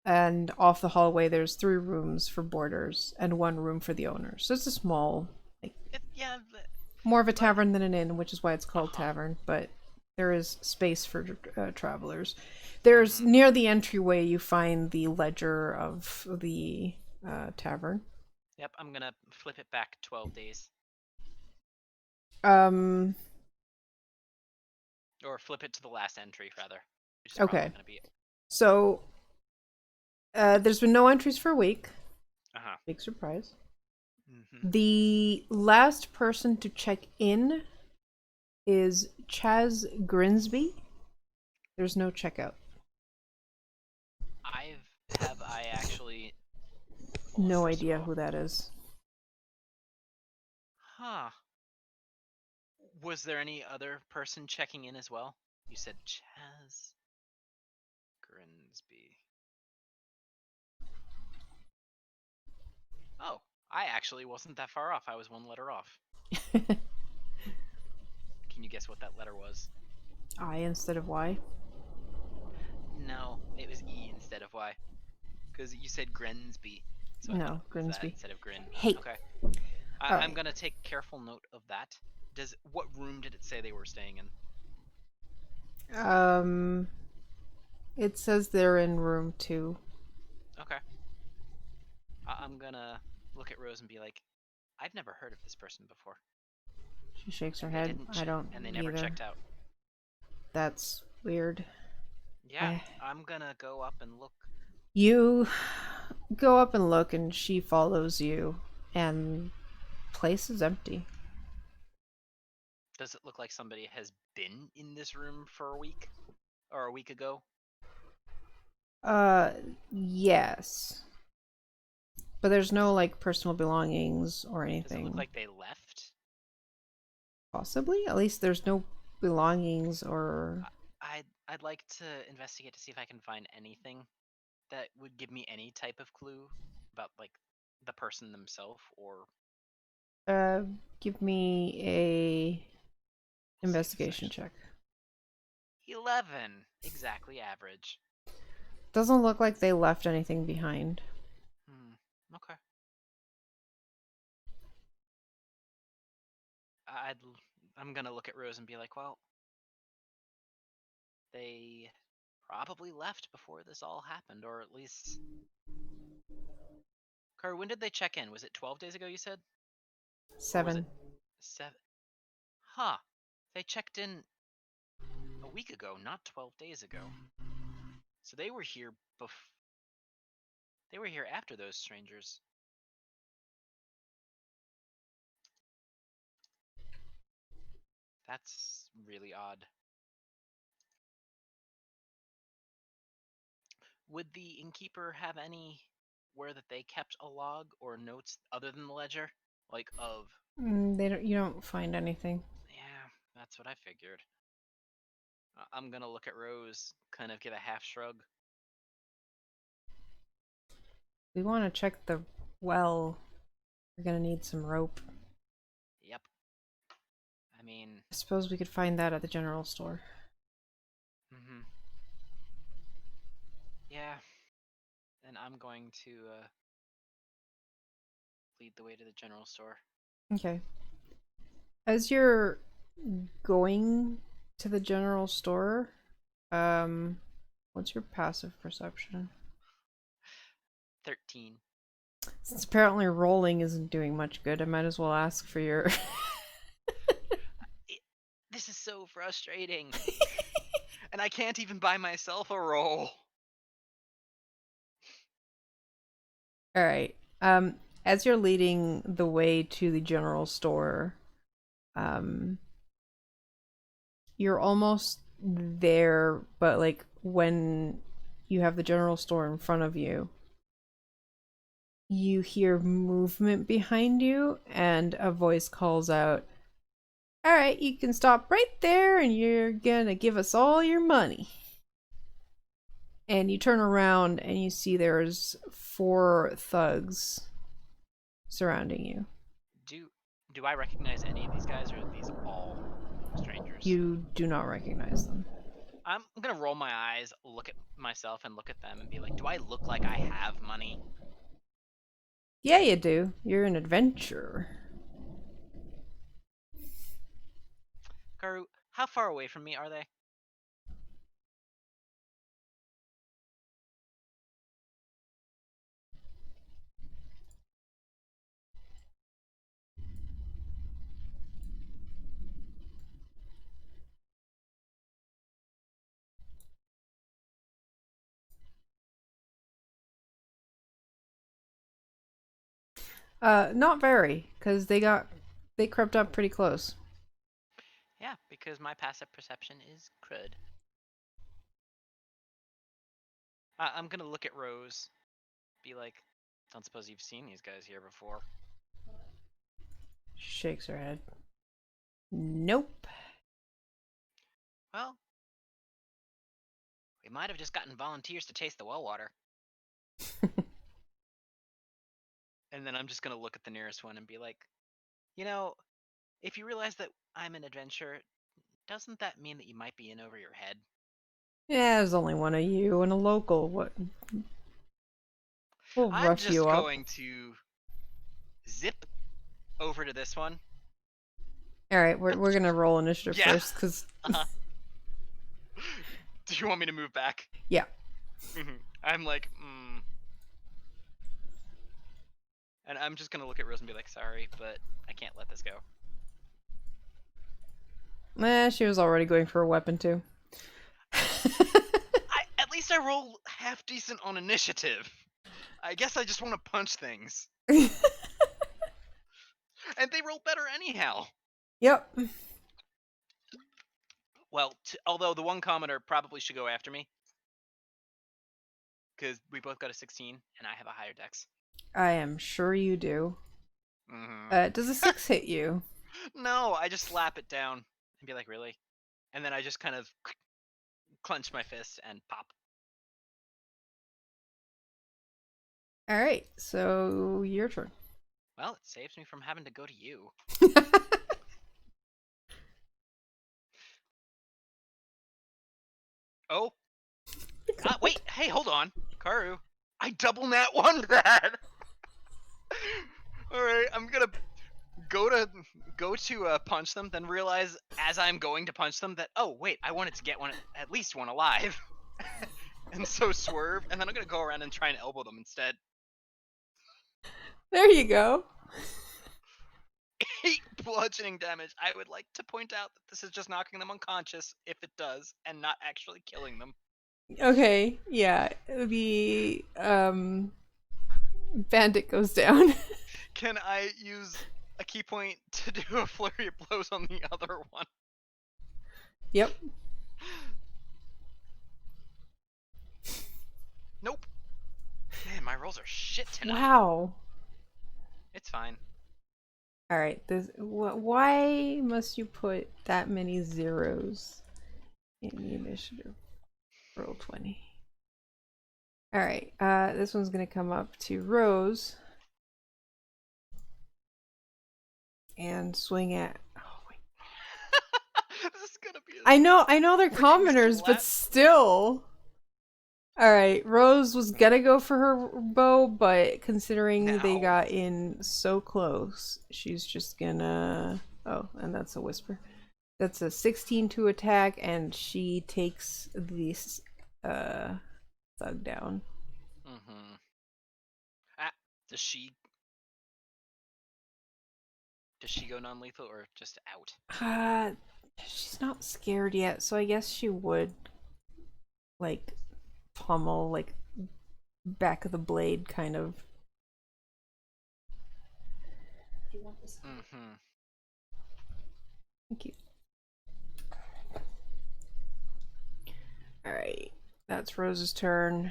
And off the hallway, there's 3 rooms for boarders and 1 room for the owner. So it's a small, like, Yeah, more of a but tavern than an inn, which is why it's called uh-huh. tavern. But there is space for travelers. There's Mhm. near the entryway you find the ledger of the tavern. Yep, I'm gonna flip it back 12 days. Um. Or flip it to the last entry, rather. Which is probably Okay. gonna be it. So there's been no entries for a week. Uh-huh. Big surprise. Mhm. The last person to check in is Chaz Grinsby. There's no checkout. Have I actually pull a No idea percival? who that is. Huh. Was there any other person checking in as well? You said Chaz Grinsby. Oh, I actually wasn't that far off. I was 1 letter off. Can you guess what that letter was? I instead of Y. No, it was E instead of Y. Because you said Grinsby. So I thought No, it was that Grinsby. instead of Grin. Hey, Okay. I'm gonna take careful note of that. What room did it say they were staying in? Um, it says they're in room 2. Okay. I'm gonna look at Rose and be like, I've never heard of this person before, She shakes her and they head. didn't, I don't and they never either. checked out. That's weird. Yeah, I'm gonna go up and look. You go up and look, and she follows you, and place is empty. Does it look like somebody has been in this room for a week or a week ago? Uh, yes. But there's no, like, personal belongings or Does it look anything. like they left? Possibly? At least there's no belongings or... I'd like to investigate to see if I can find anything that would give me any type of clue about like the person themselves or Uh, give me a see if it's investigation actually check. 11, exactly average. Doesn't look like they left anything behind. Okay. I'd I'm gonna look at Rose and be like, well, they probably left before this all happened, or at least. Car, when did they check in? Was it 12 days ago? You said, or was it 7. 7? Huh. They checked in a week ago, not 12 days ago. So they were here They were here after those strangers. That's really odd. Would the innkeeper have anywhere that they kept a log or notes other than the ledger, like of? They don't. You don't find anything. Yeah, that's what I figured. I'm gonna look at Rose, kind of give a half shrug. We want to check the well. We're gonna need some rope. Yep. I mean, I suppose we could find that at the general store. mm-hmm. Yeah. Then I'm going to lead the way to the general store. Okay. As you're going to the general store, um, what's your passive perception? 13. Since apparently rolling isn't doing much good, I might as well ask for your. This is so frustrating. And I can't even buy myself a roll. All right. As you're leading the way to the general store, um, you're almost there, but like when you have the general store in front of you, you hear movement behind you, and a voice calls out, "All right, you can stop right there, and you're gonna give us all your money." And you turn around and you see there's 4 thugs surrounding you. Do do I recognize any of these guys, or are these all strangers? You do not recognize them. I'm gonna roll my eyes, look at myself, and look at them, and be like, "Do I look like I have money?" Yeah, you do. You're an adventurer. Karu, how far away from me are they? Not very, because they crept up pretty close. Yeah, because my passive perception is crud. I'm gonna look at Rose, be like, "Don't suppose you've seen these guys here before?" Shakes her head. Nope. Well, we might have just gotten volunteers to taste the well water. And then I'm just gonna look at the nearest one and be like, you know, if you realize that I'm an adventurer, doesn't that mean that you might be in over your head? Yeah, there's only one of you and a local. What? We'll I'm rough you just up. going to zip over to this one. All right, we're gonna roll initiative Yeah. first, cause Do you want me to move back? yeah. I'm like, And I'm just gonna look at Rose and be like, sorry, but I can't let this go. She was already going for a weapon too. At least I roll half decent on initiative. I guess I just want to punch things. And they roll better anyhow. Yep. Well, although the one commenter probably should go after me. Because we both got a 16, and I have a higher dex. I am sure you do. Mm-hmm. Does a 6 hit you? No, I just slap it down and be like, really? And then I just kind of clench my fist and pop. All right, so your turn. Well, it saves me from having to go to you. Oh. Wait, hey, hold on. Karu. I double nat one that. Alright, I'm gonna go to punch them, then realize as I'm going to punch them that, oh wait, I wanted to get at least one alive. And so swerve, and then I'm gonna go around and try and elbow them instead. There you go. 8 bludgeoning damage. I would like to point out that this is just knocking them unconscious, if it does, and not actually killing them. Okay, yeah. The bandit goes down. Can I use a key point to do a flurry of blows on the other one? Yep. Nope. Man, my rolls are shit tonight. Wow. It's fine. All right. Why must you put that many zeros in the initiative? Roll 20. All right. This one's gonna come up to Rose and swing at. Oh wait. This is gonna be. I know they're commoners, but still. All right, Rose was gonna go for her bow, but considering they got in so close, she's just gonna. Oh, and that's a whisper. That's a 16 to attack, and she takes this thug down. Mm-hmm. Does she go non-lethal or just out? She's not scared yet, so I guess she would like pummel, like back of the blade kind of. Do you want this? Mm-hmm. Thank you. Alright, that's Rose's turn.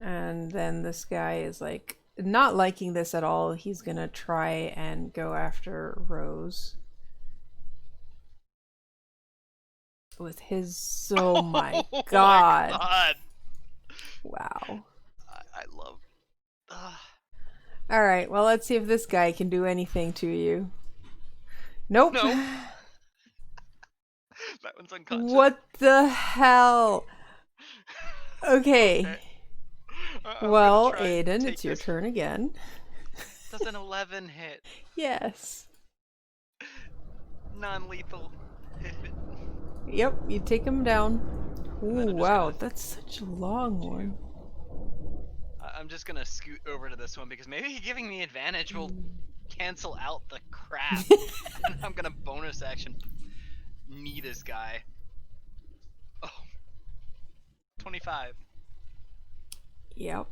And then this guy is like not liking this at all. He's gonna try and go after Rose. With his oh my god. My god. Wow. I love Alright, well let's see if this guy can do anything to you. Nope. No. That one's unconscious. What the hell? Okay. Well, Aodhan, it's your turn again. Does an 11 hit? Yes. Non-lethal. Yep, you take him down. Ooh, wow, that's such a long one. I'm just gonna scoot over to this one because maybe giving me advantage will cancel out the crap. And I'm gonna bonus action knee this guy. Oh. 25. Yep.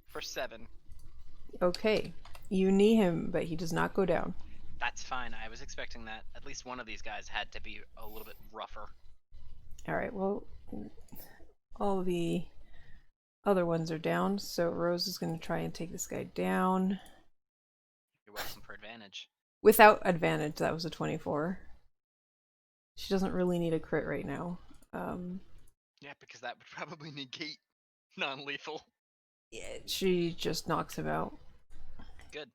For 7. Okay. You knee him, but he does not go down. That's fine. I was expecting that. At least one of these guys had to be a little bit rougher. Alright, well, all the other ones are down, so Rose is going to try and take this guy down. You're welcome for advantage. Without advantage, that was a 24. She doesn't really need a crit right now. Yeah, because that would probably negate non-lethal. Yeah, she just knocks him out. Good.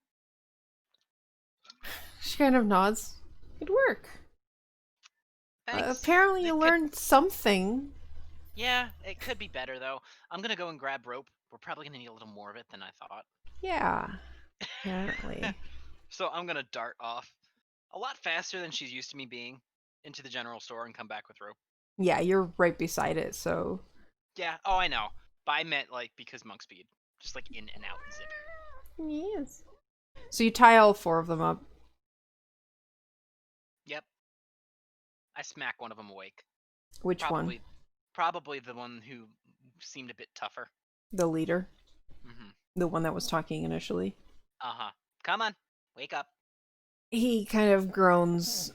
She kind of nods. Good work. Thanks. Apparently you learned something. Yeah, it could be better though. I'm gonna go and grab rope. We're probably gonna need a little more of it than I thought. Yeah. Apparently. So I'm gonna dart off a lot faster than she's used to me being into the general store and come back with rope. Yeah, you're right beside it, so Yeah. Oh, I know. But I meant like because monk speed, just like in and out zip. yes. So you tie all four of them up. Yep. I smack one of them awake. Which one? Probably, probably the one who seemed a bit tougher. The leader, Mm-hmm. the one that was talking initially. Uh-huh. Come on, wake up. He kind of groans,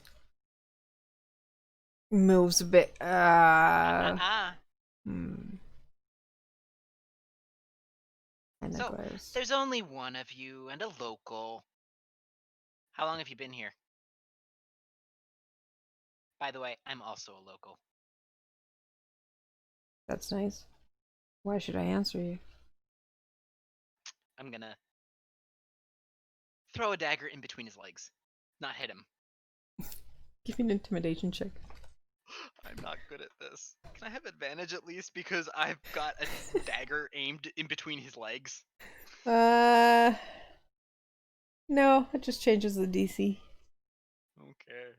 moves a bit. Uh-uh. Hmm. And then So, goes. there's only one of you and a local. How long have you been here? By the way, I'm also a local. That's nice. Why should I answer you? I'm gonna throw a dagger in between his legs. Not hit him. Give me an intimidation check. I'm not good at this. Can I have advantage at least because I've got a dagger aimed in between his legs? Uh, no, it just changes the DC. Okay.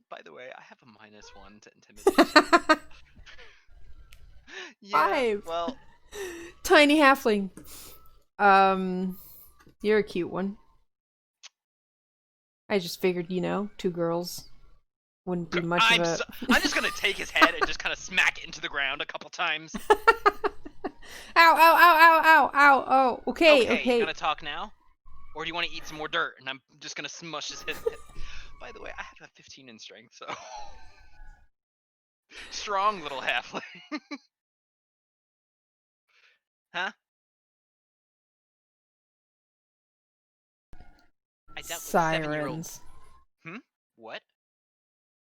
By the way, I have a -1 to intimidation. Yeah, 5. well, Tiny halfling. You're a cute one. I just figured, two girls wouldn't be much of a. I'm just gonna take his head and just kind of smack it into the ground a couple times. Ow! Ow! Ow! Ow! Ow! Ow! Oh, okay, Okay, you okay. gonna talk now? Or do you want to eat some more dirt? And I'm just gonna smush his head. By the way, I have a 15 in strength, so strong little halfling. Huh? I dealt with 7-year-olds. Sirens. What?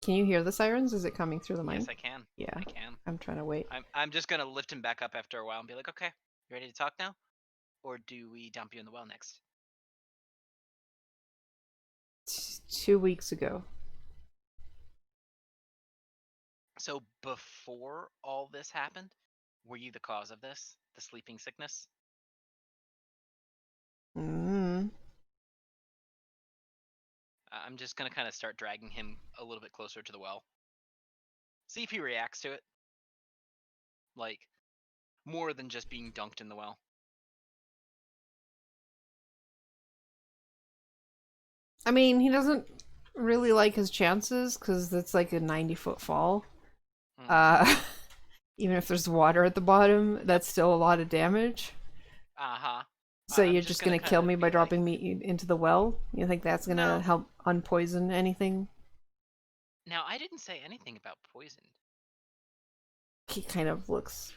Can you hear the sirens? Is it coming through the Yes, mic? I can. Yeah. I can. I'm trying to wait. I'm just gonna lift him back up after a while and be like, okay, you ready to talk now? Or do we dump you in the well next? 2 weeks ago. So before all this happened, were you the cause of this? The sleeping sickness? Mm. I'm just gonna kind of start dragging him a little bit closer to the well. See if he reacts to it. Like, more than just being dunked in the well. I mean, he doesn't really like his chances because it's like a 90-foot fall. Mm-hmm. Uh, even if there's water at the bottom, that's still a lot of damage. Uh-huh. So I'm you're just just gonna gonna kill kind me of by be like, dropping me into the well? You think that's gonna no. help unpoison anything? Now, I didn't say anything about poison. He kind of looks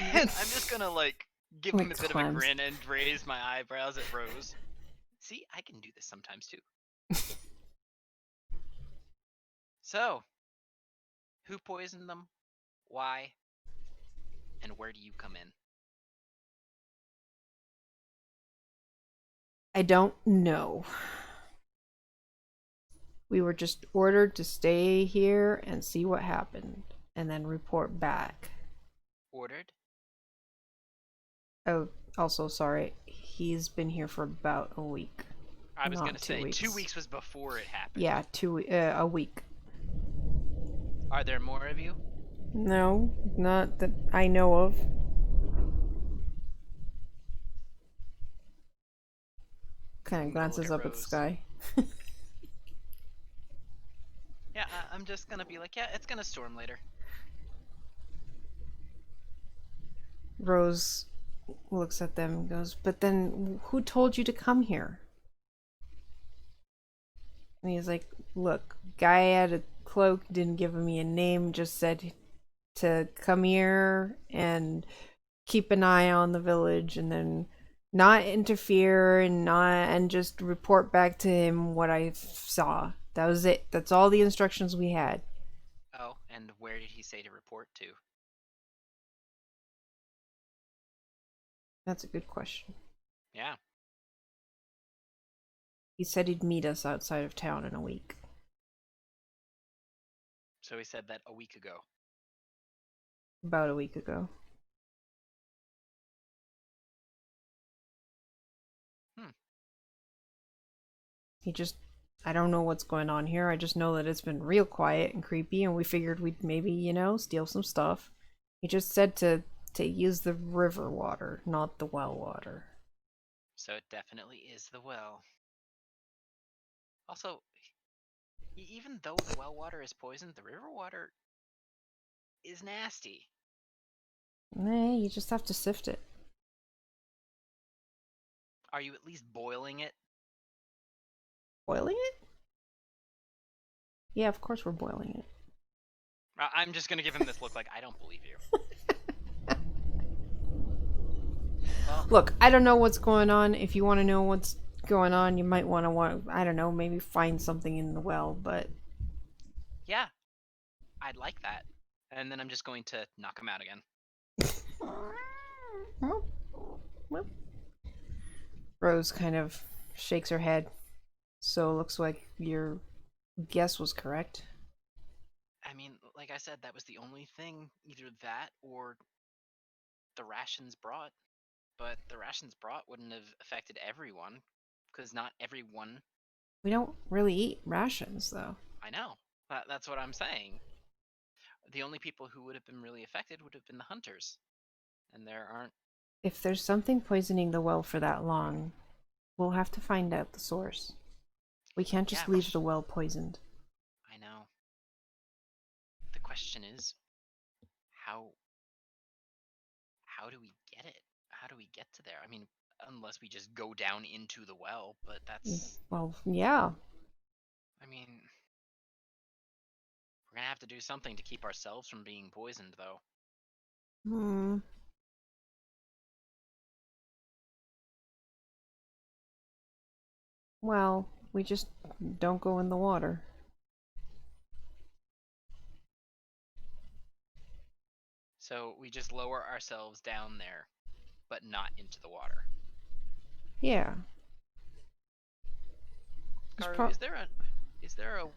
And I'm just gonna, like, give him like a bit of a clams. grin and raise my eyebrows at Rose. See, I can do this sometimes too. So, who poisoned them? Why? And where do you come in? I don't know. We were just ordered to stay here and see what happened, and then report back. Ordered? Oh, also, sorry. He's been here for about a week. I was gonna Not two say, 2 weeks. weeks was before it happened. Yeah, a week. Are there more of you? No, not that I know of. Kind of I'm gonna look glances at up at the Rose. sky. Yeah, I'm just gonna be like, yeah, it's gonna storm later. Rose looks at them and goes, "But then who told you to come here?" And he's like, "Look, guy had a cloak, didn't give me a name, just said to come here and keep an eye on the village and then not interfere and just report back to him what I saw. That was it. That's all the instructions we had." Oh, and where did he say to report to? That's a good question. Yeah. He said he'd meet us outside of town in a week. So he said that a week ago. About a week ago. Hmm. He just, I don't know what's going on here. I just know that it's been real quiet and creepy, and we figured we'd maybe, steal some stuff. He just said to use the river water, not the well water. So it definitely is the well. Also, even though the well water is poisoned, the river water is nasty. Nah, you just have to sift it. Are you at least boiling it? Boiling it? Yeah, of course we're boiling it. I'm just gonna give him this look like I don't believe you. Well, Look, I don't know what's going on. If you want to know what's going on, you might want, I don't know, maybe find something in the well, but yeah, I'd like that. And then I'm just going to knock him out again. Rose kind of shakes her head. So it looks like your guess was correct. I mean, like I said, that was the only thing, either that or the rations brought. But the rations brought wouldn't have affected everyone, because not everyone. We don't really eat rations, though. I know. That's what I'm saying. The only people who would have been really affected would have been the hunters. And there aren't. If there's something poisoning the well for that long, we'll have to find out the source. We can't Yeah, just leave the well poisoned. I know. The question is, how how do we get it? How do we get to there? I mean, unless we just go down into the well, but that's. Well, yeah. I mean, we're gonna have to do something to keep ourselves from being poisoned, though. Hmm. Well, we just don't go in the water. So we just lower ourselves down there, but not into the water. Yeah. Karu, is there a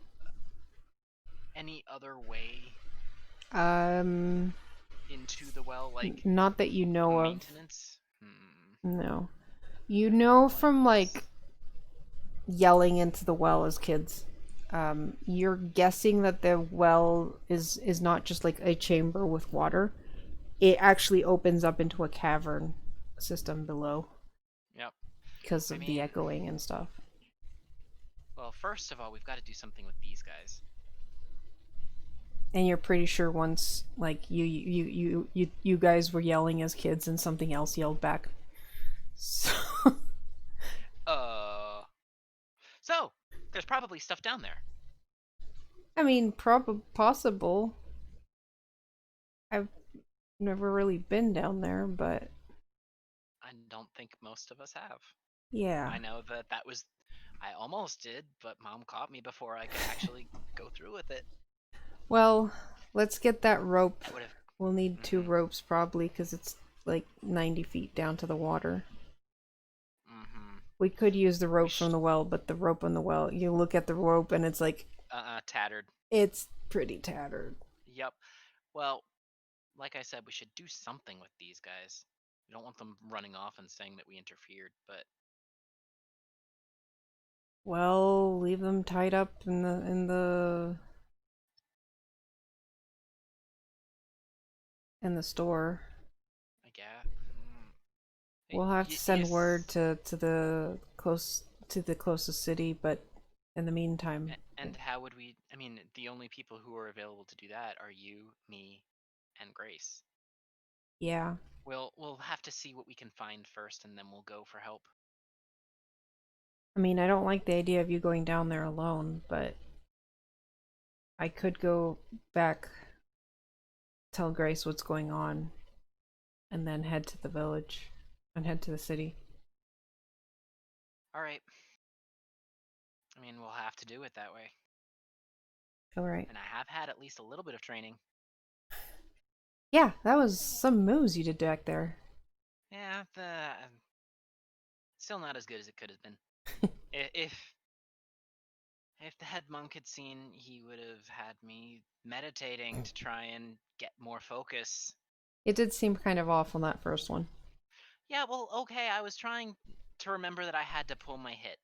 any other way Um, into the well, like not that you know of. maintenance? No. You know Like from like yelling into the well as kids. You're guessing that the well is not just like a chamber with water. It actually opens up into a cavern system below yep. because I of the mean, echoing and stuff. well, first of all, we've got to do something with these guys. And you're pretty sure once like you guys were yelling as kids and something else yelled back. So Uh, so there's probably stuff down there. I mean, possible. I've never really been down there, but I don't think most of us have. yeah. I know that was. I almost did, but Mom caught me before I could actually go through with it. Well, let's get that rope. That would have. We'll need two Mm-hmm. ropes probably because it's like 90 feet down to the water. Mm-hmm. We could use the We rope from the well, but the rope on the well, you look at the rope and it's like, tattered. it's pretty tattered. Yep. Well, like I said, we should do something with these guys. We don't want them running off and saying that we interfered, but Well, leave them tied up in the store. I guess. We'll have to send word Yes. to the closest city, but in the meantime, And how would we? I mean, the only people who are available to do that are you, me, and Grace. yeah. We'll have to see what we can find first, and then we'll go for help. I mean, I don't like the idea of you going down there alone, but I could go back, tell Grace what's going on, and then head to the village and head to the city. All right. I mean, we'll have to do it that way. All right. And I have had at least a little bit of training. Yeah, that was some moves you did back there. Yeah, still not as good as it could have been. if if the head monk had seen, he would have had me meditating to try and get more focus. It did seem kind of off on that first one. Yeah, well, okay, I was trying to remember that I had to pull my hit.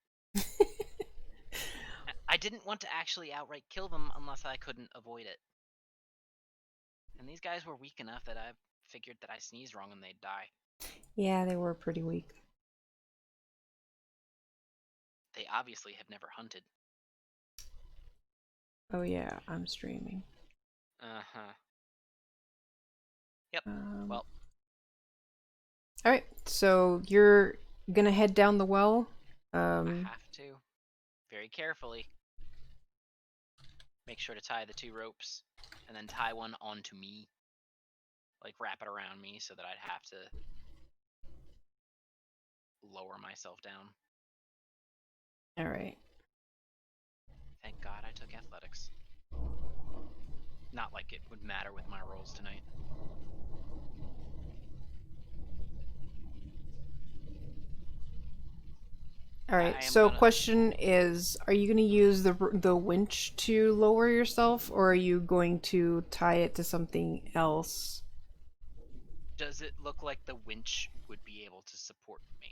I didn't want to actually outright kill them unless I couldn't avoid it. And these guys were weak enough that I figured that I sneezed wrong and they'd die. Yeah, they were pretty weak. They obviously have never hunted. Oh yeah, I'm streaming. Uh-huh. Yep. Um, Well, all right, so you're gonna head down the well. I have to. Very carefully. Make sure to tie the 2 ropes. And then tie one onto me. Like, wrap it around me so that I'd have to lower myself down. All right. Thank God I took athletics. Not like it would matter with my rolls tonight. All right. I am So, gonna... question is, are you going to use the winch to lower yourself, or are you going to tie it to something else? Does it look like the winch would be able to support me?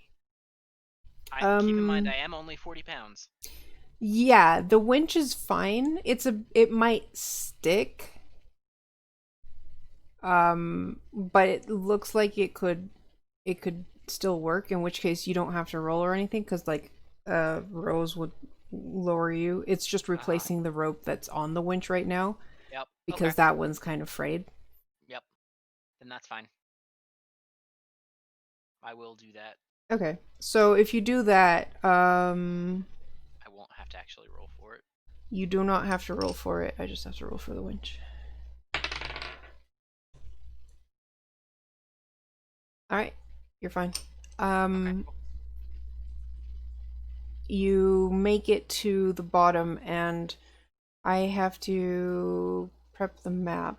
Keep in mind, Um, I am only 40 pounds. yeah, the winch is fine. It might stick. But it looks like it could still work, in which case you don't have to roll or anything, because like Rose would lower you. It's just Uh-huh. replacing the rope that's on the winch right now, Yep. Okay. because that one's kind of frayed. Yep. Then that's fine. I will do that. Okay. So if you do that, I won't have to actually roll for it. you do not have to roll for it. I just have to roll for the winch. All right. You're fine. Okay, Um cool. you make it to the bottom, and I have to prep the map.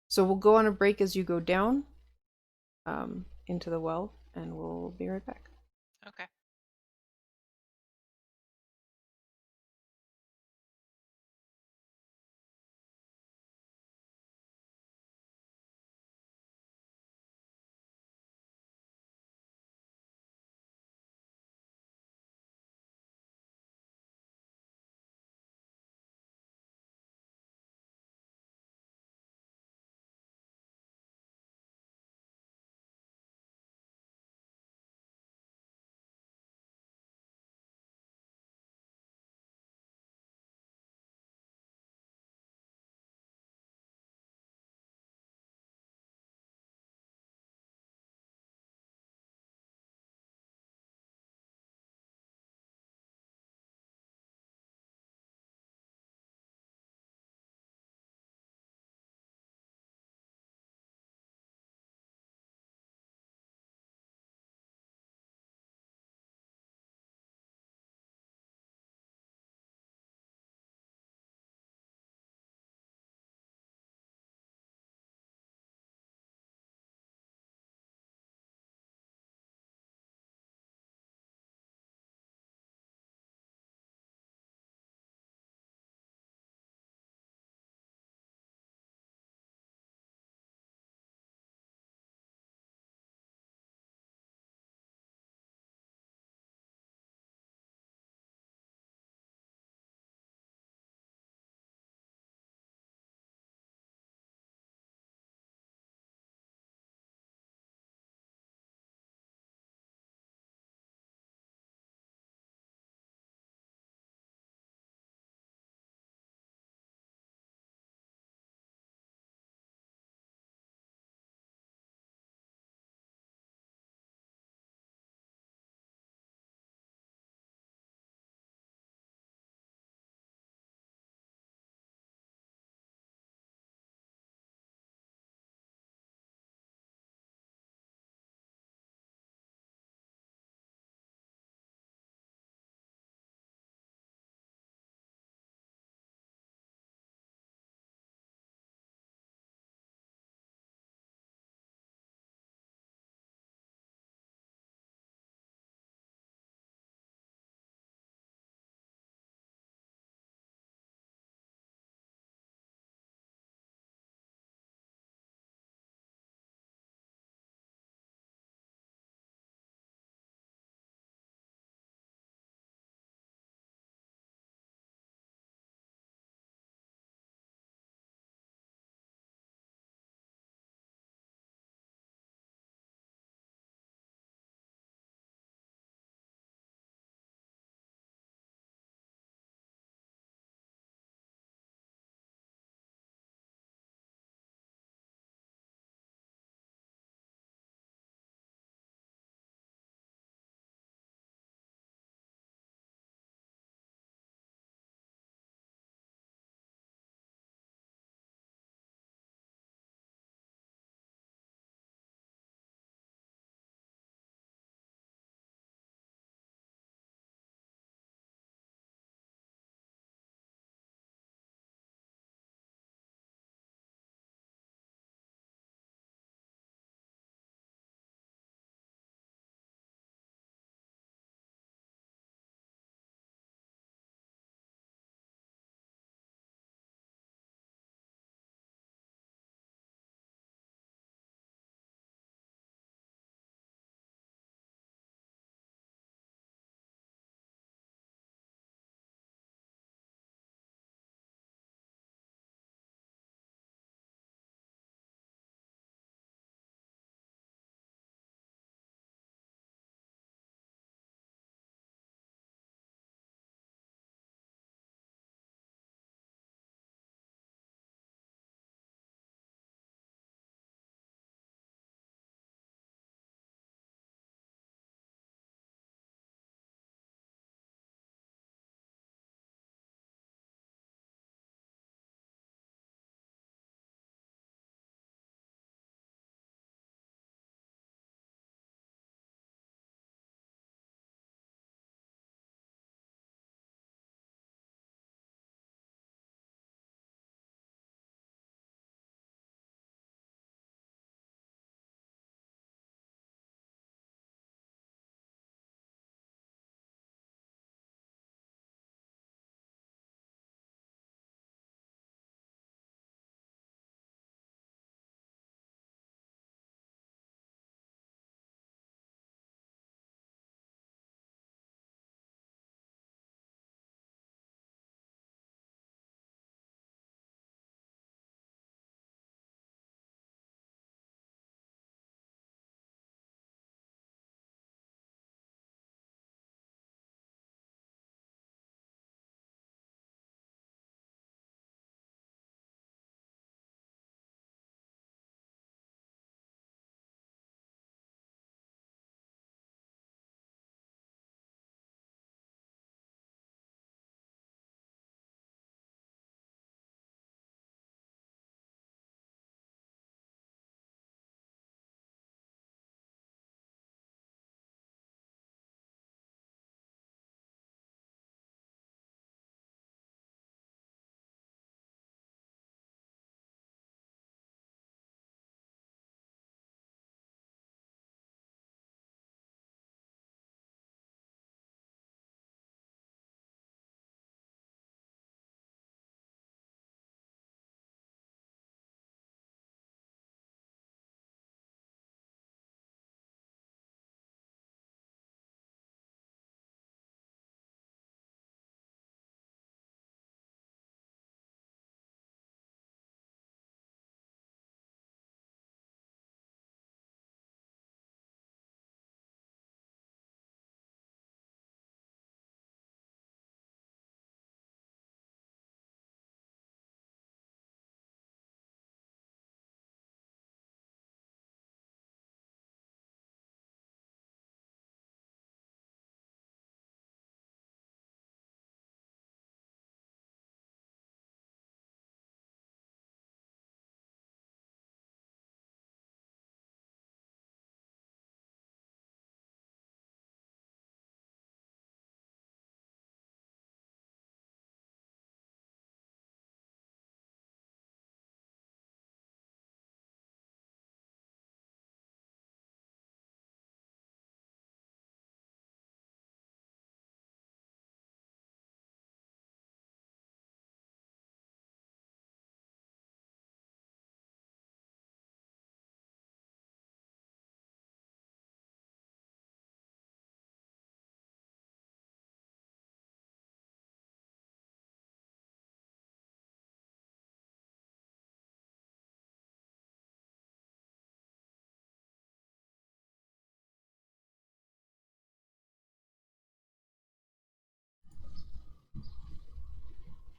So we'll go on a break as you go down into the well, and we'll be right back. Okay.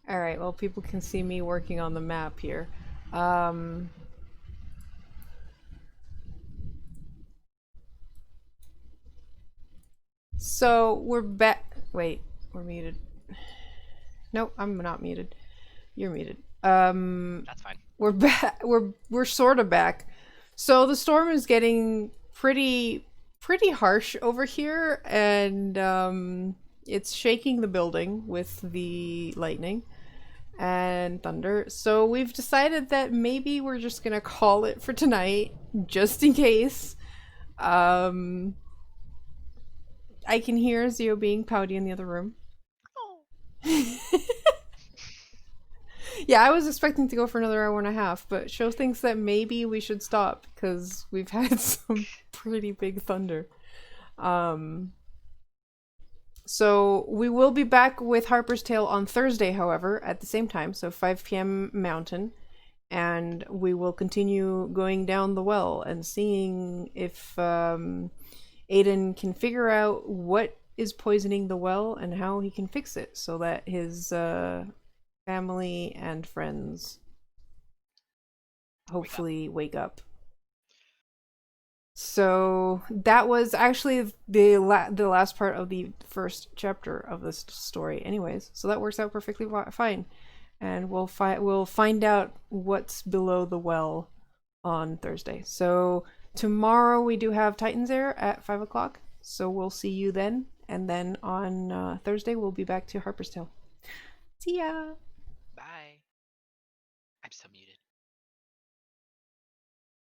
All right. Well, people can see me working on the map here. Um, so we're back. Wait, we're muted. Nope, I'm not muted. You're muted. That's fine. We're back. We're sort of back. So the storm is getting pretty harsh over here, and it's shaking the building with the lightning and thunder. So we've decided that maybe we're just gonna call it for tonight, just in case. Um, I can hear Zio being pouty in the other room. Oh. Yeah, I was expecting to go for another hour and a half, but Sho thinks that maybe we should stop because we've had some pretty big thunder. Um, so we will be back with Harper's Tale on Thursday, however, at the same time, so 5 p.m. Mountain, and we will continue going down the well and seeing if Aodhan can figure out what is poisoning the well and how he can fix it so that his family and friends hopefully wake up. So that was actually the last part of the first chapter of this story, anyways. So that works out perfectly fine, and we'll find out what's below the well on Thursday. So tomorrow we do have Titan's Air at 5 o'clock. So we'll see you then, and then on Thursday we'll be back to Harper's Tale. See ya. Bye. I'm so muted.